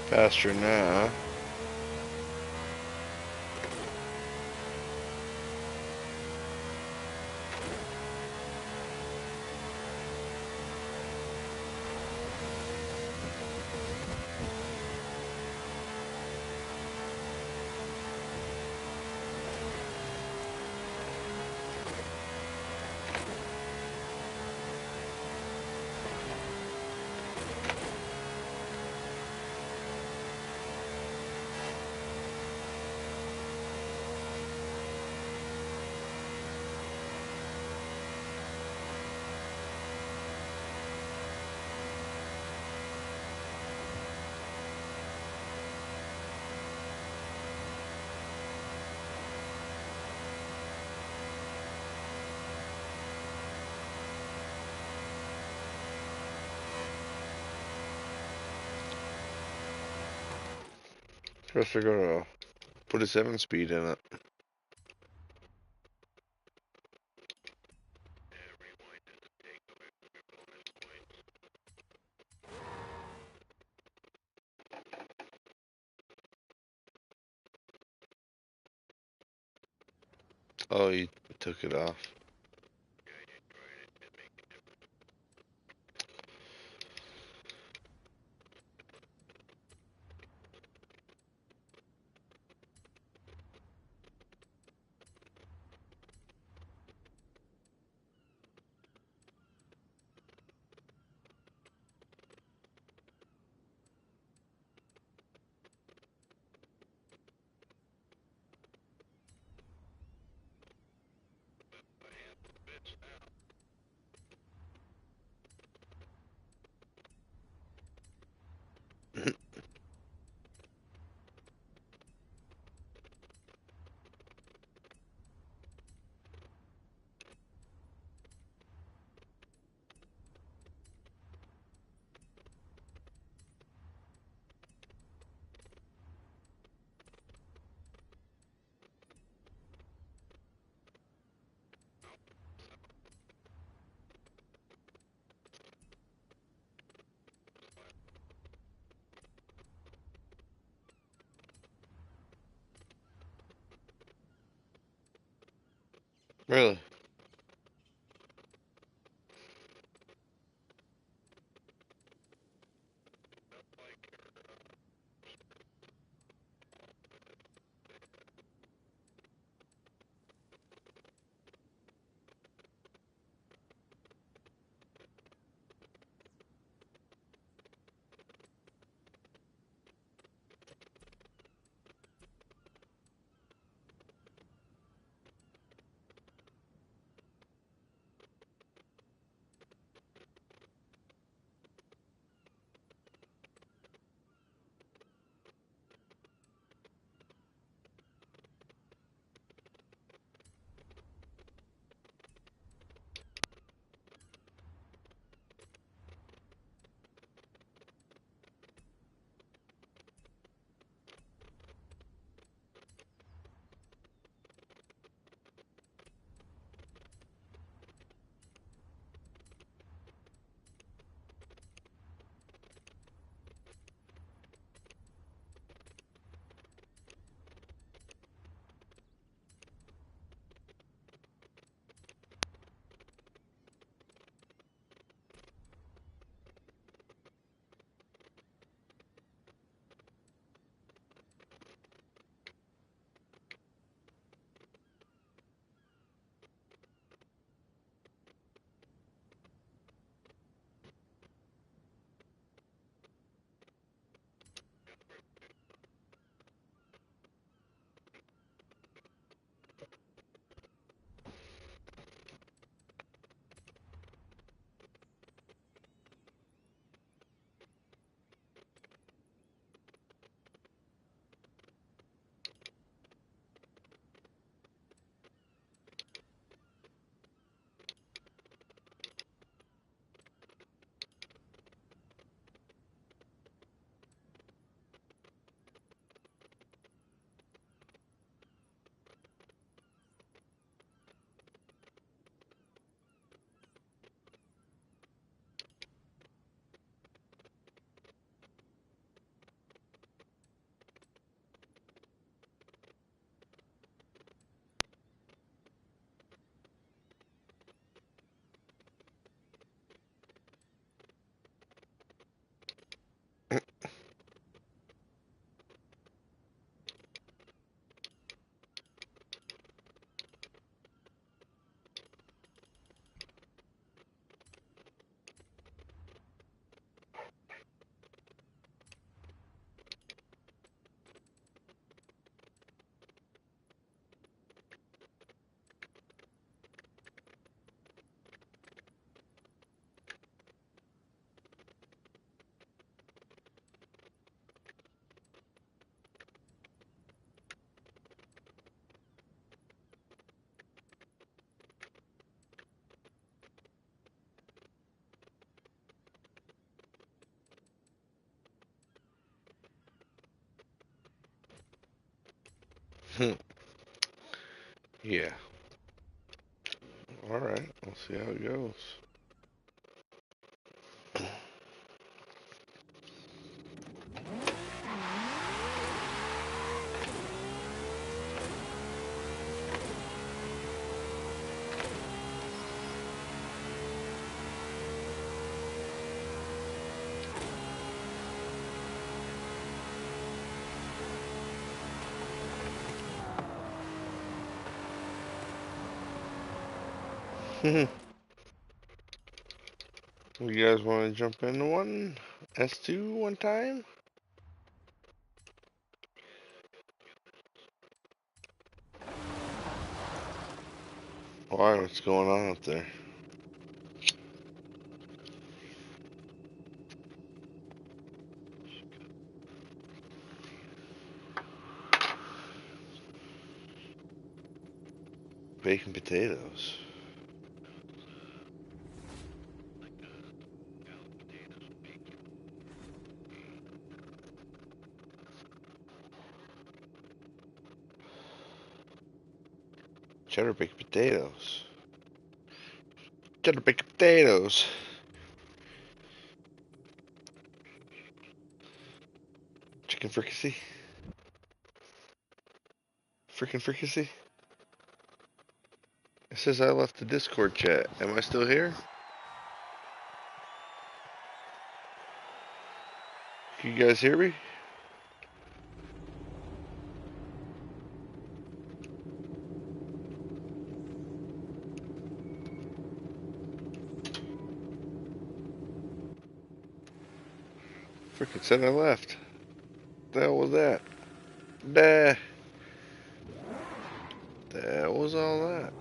Faster now. Guess they're gonna put a 7-speed in it. Oh, you took it off. Really? Yeah. Alright, we'll see how it goes. You guys want to jump into one? S2 one time? Why? What's going on up there? Bacon potatoes. Cheddar baked potatoes. Cheddar baked potatoes. Chicken fricassee. Frickin' fricassee. It says I left the Discord chat. Am I still here? Can you guys hear me? Frickin' said I left. The hell was that? Nah. The hell was all that?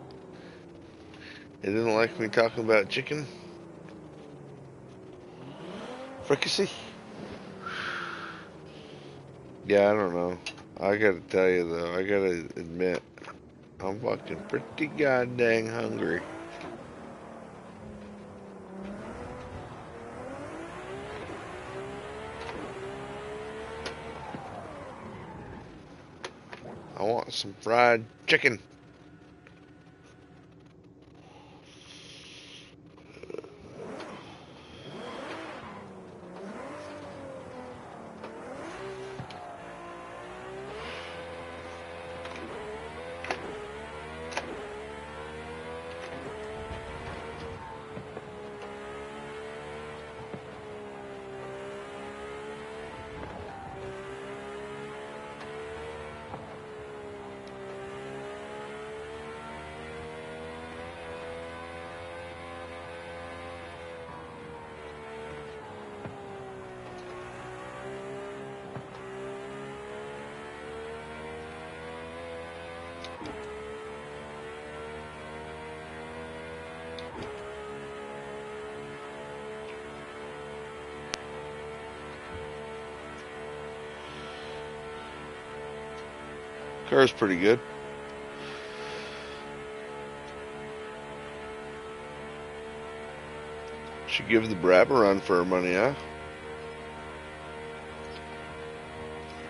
They didn't like me talking about chicken fricassee? Yeah, I don't know. I gotta tell you though, I gotta admit, I'm fucking pretty goddamn hungry. I want some fried chicken. Car's pretty good. Should give the Brab a run for her money, huh?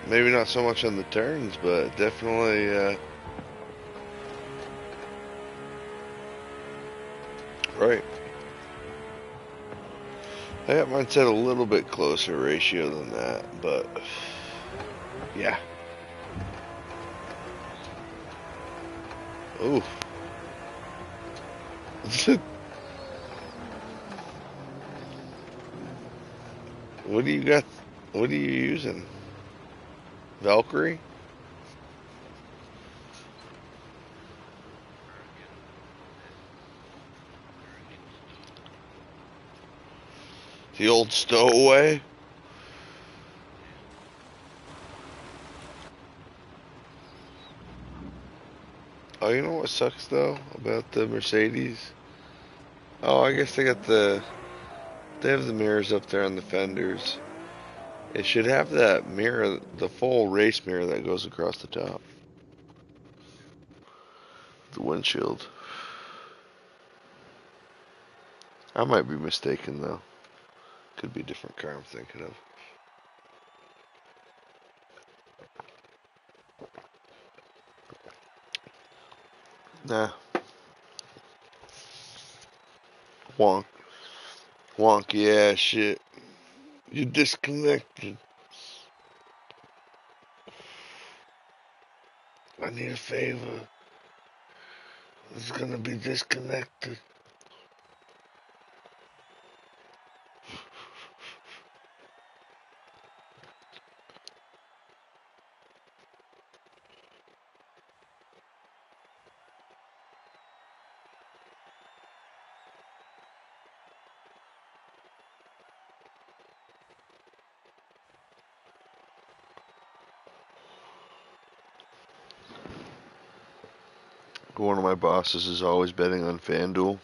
Maybe not so much on the turns, but definitely, right. I got mine set a little bit closer ratio than that, but yeah. Ooh. What do you got? What are you using? Valkyrie? The old stowaway? Oh, you know what sucks though about the Mercedes? Oh, I guess they have the mirrors up there on the fenders. It should have that mirror, the full race mirror that goes across the top. The windshield. I might be mistaken though. Could be a different car I'm thinking of. Nah. Wonk. Wonky ass shit. You disconnected. I need a favor. It's gonna be disconnected. One of my bosses is always betting on FanDuel.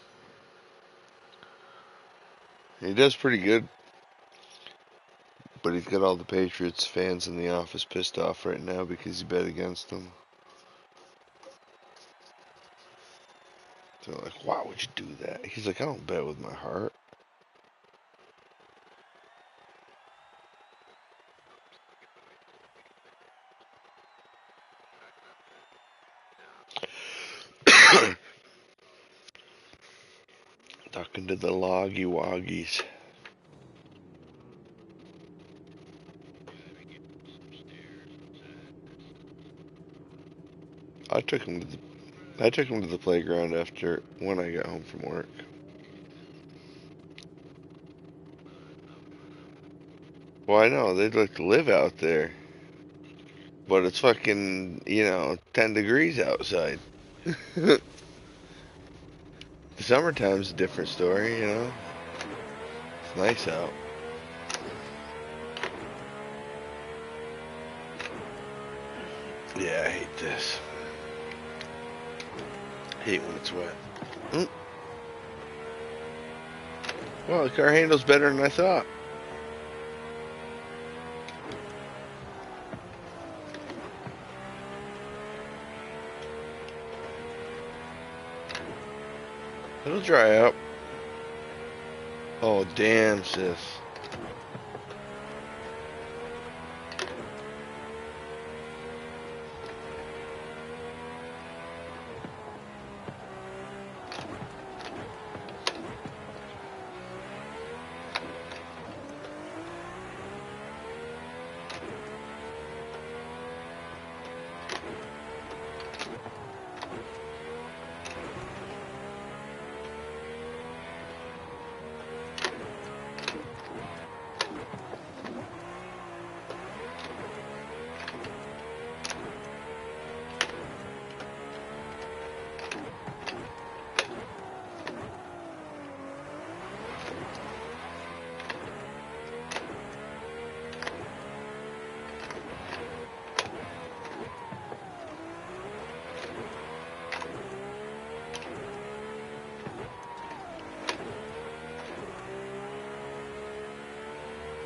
He does pretty good, but he's got all the Patriots fans in the office pissed off right now because he bet against them. They're like, why would you do that? He's like, I don't bet with my heart. Talking to the loggy woggies. I took him to the playground after when I got home from work. Well, I know they'd like to live out there, but it's fucking 10 degrees outside. The summertime's a different story, It's nice out. Yeah, I hate this. Hate when it's wet. Well, the car handles better than I thought. It'll dry up. Oh, damn, sis.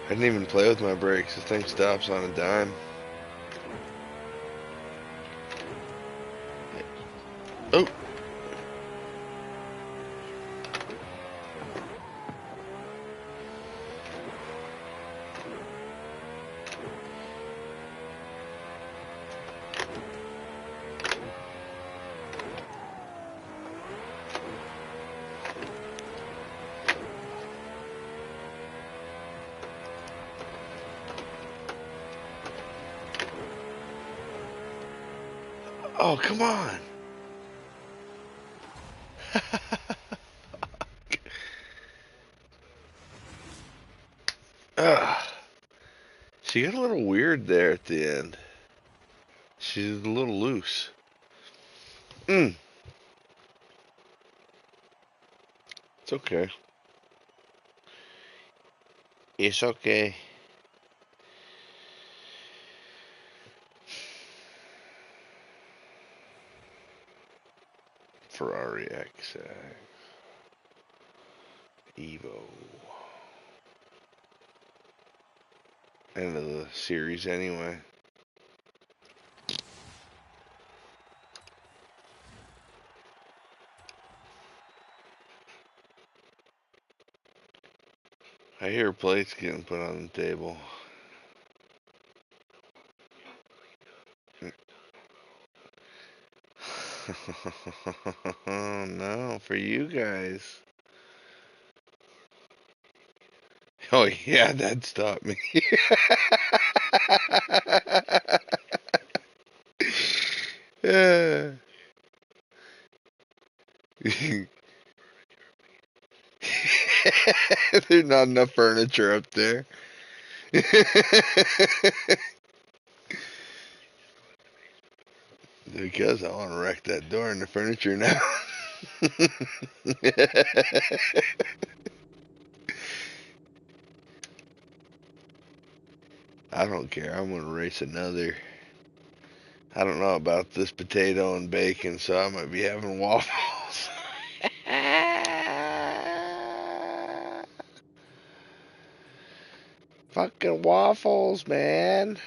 I didn't even play with my brakes. The thing stops on a dime. Oh! Oh, come on! Ugh. She got a little weird there at the end. She's a little loose. It's okay. It's okay. Ferrari XX Evo. End of the series anyway. I hear plates getting put on the table. Oh no, for you guys. Oh yeah, that stopped me. Yeah. There's not enough furniture up there. Because I want to wreck that door and the furniture now. I don't care. I'm going to race another. I don't know about this potato and bacon, so I might be having waffles. Fucking waffles, man.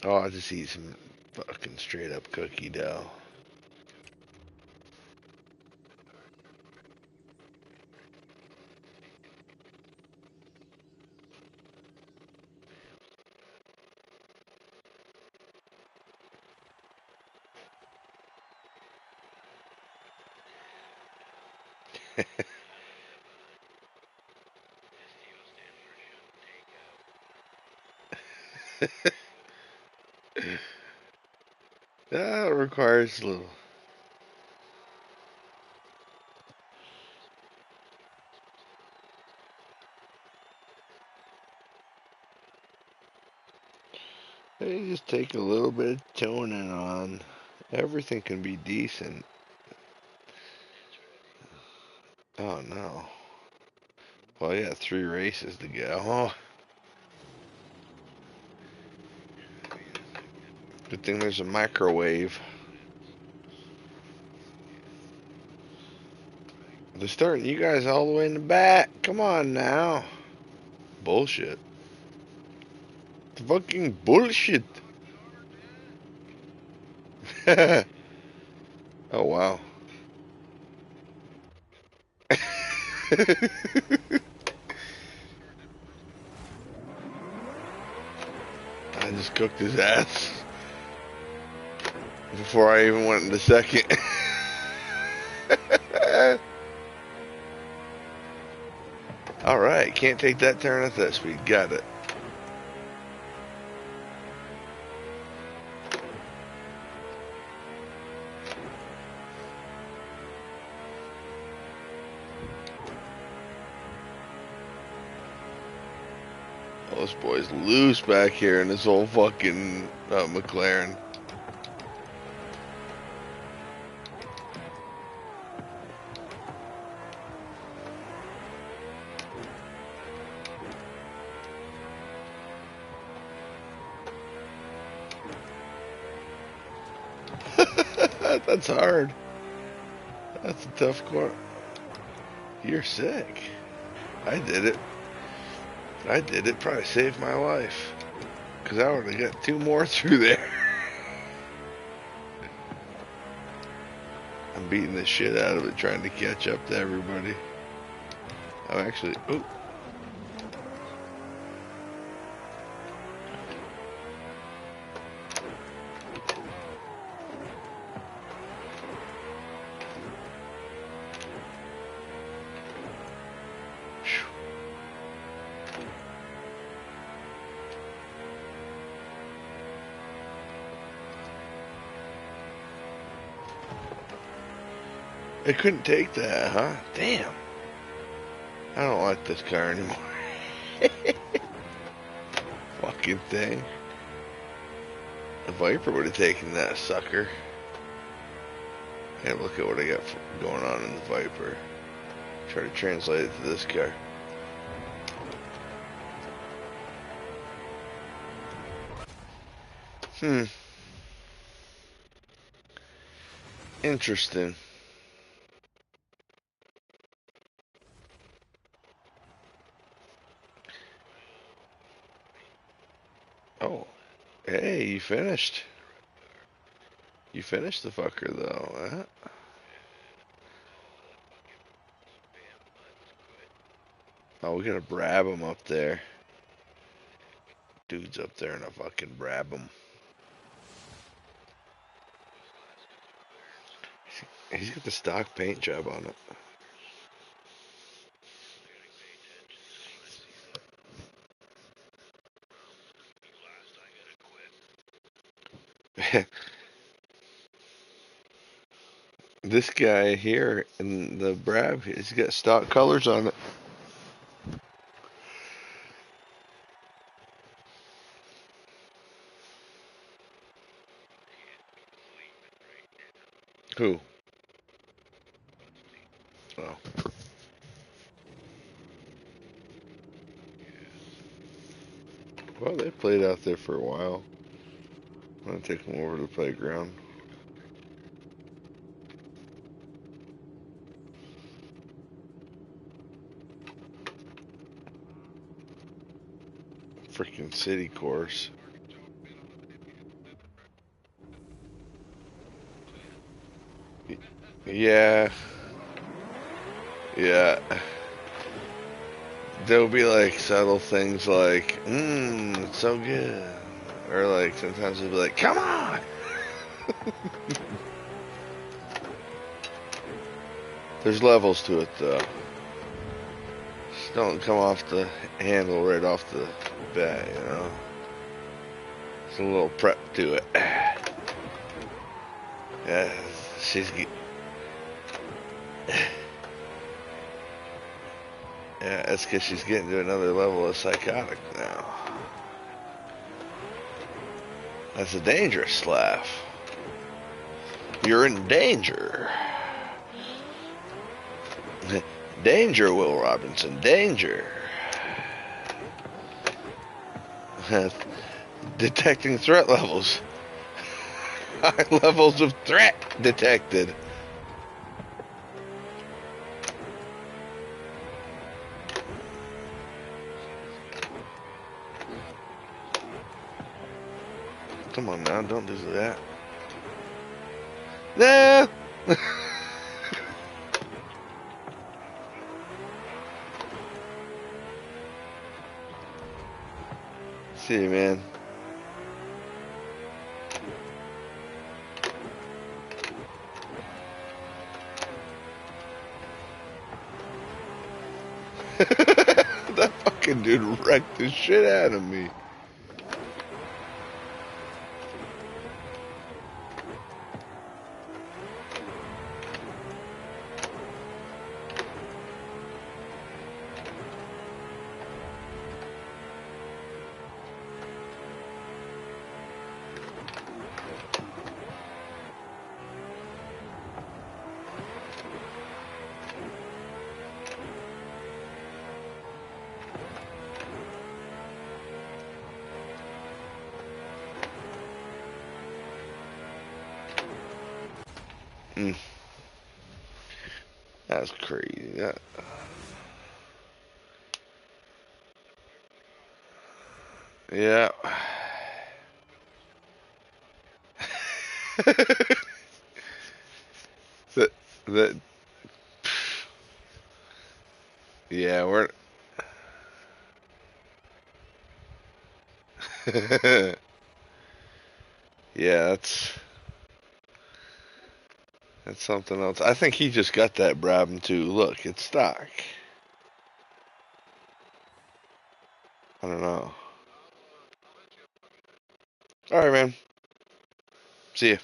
Oh, I just eat some fucking straight up cookie dough. That requires a little. You just take a little bit of toning on. Everything can be decent. Oh no. Well, yeah, 3 races to go. Oh, good thing there's a microwave. They're starting you guys all the way in the back. Come on now. Bullshit. It's fucking bullshit. Oh, wow. I just cooked his ass before I even went into second. Alright, can't take that turn at that speed. Got it. Oh, this boy's loose back here in this old fucking McLaren. That's hard. That's a tough corner. You're sick. I did it. I did it. Probably saved my life. Because I would have got 2 more through there. I'm beating the shit out of it trying to catch up to everybody. I'm actually... Oh. I couldn't take that, huh? Damn. I don't like this car anymore. Fucking thing. The Viper would have taken that sucker. And look at what I got going on in the Viper. Try to translate it to this car. Interesting. Oh, hey, you finished. You finished the fucker, though, huh? Oh, we gotta brab him up there. Dude's up there and I fucking brab him. He's got the stock paint job on it. This guy here in the Brab, he's got stock colors on it. Who? Oh. Well, they played out there for a while. I'm gonna take them over to the playground. Freaking city course. Yeah. Yeah. There'll be like subtle things like, it's so good. Or like sometimes they'll be like, come on! There's levels to it though. Just don't come off the handle right off the bat, you know? There's a little prep to it. Yeah, she's... Yeah, that's because she's getting to another level of psychotic now. That's a dangerous laugh. You're in danger. Danger, Will Robinson, danger. Detecting threat levels. High levels of threat detected. Come on now, don't do that. Nah. See you, man. That fucking dude wrecked the shit out of me. Mm. That's crazy. Yeah. that, that, yeah, we're, yeah, that's something else. I think he just got that Brabham too. Look, it's stock. I don't know. All right, man. See ya.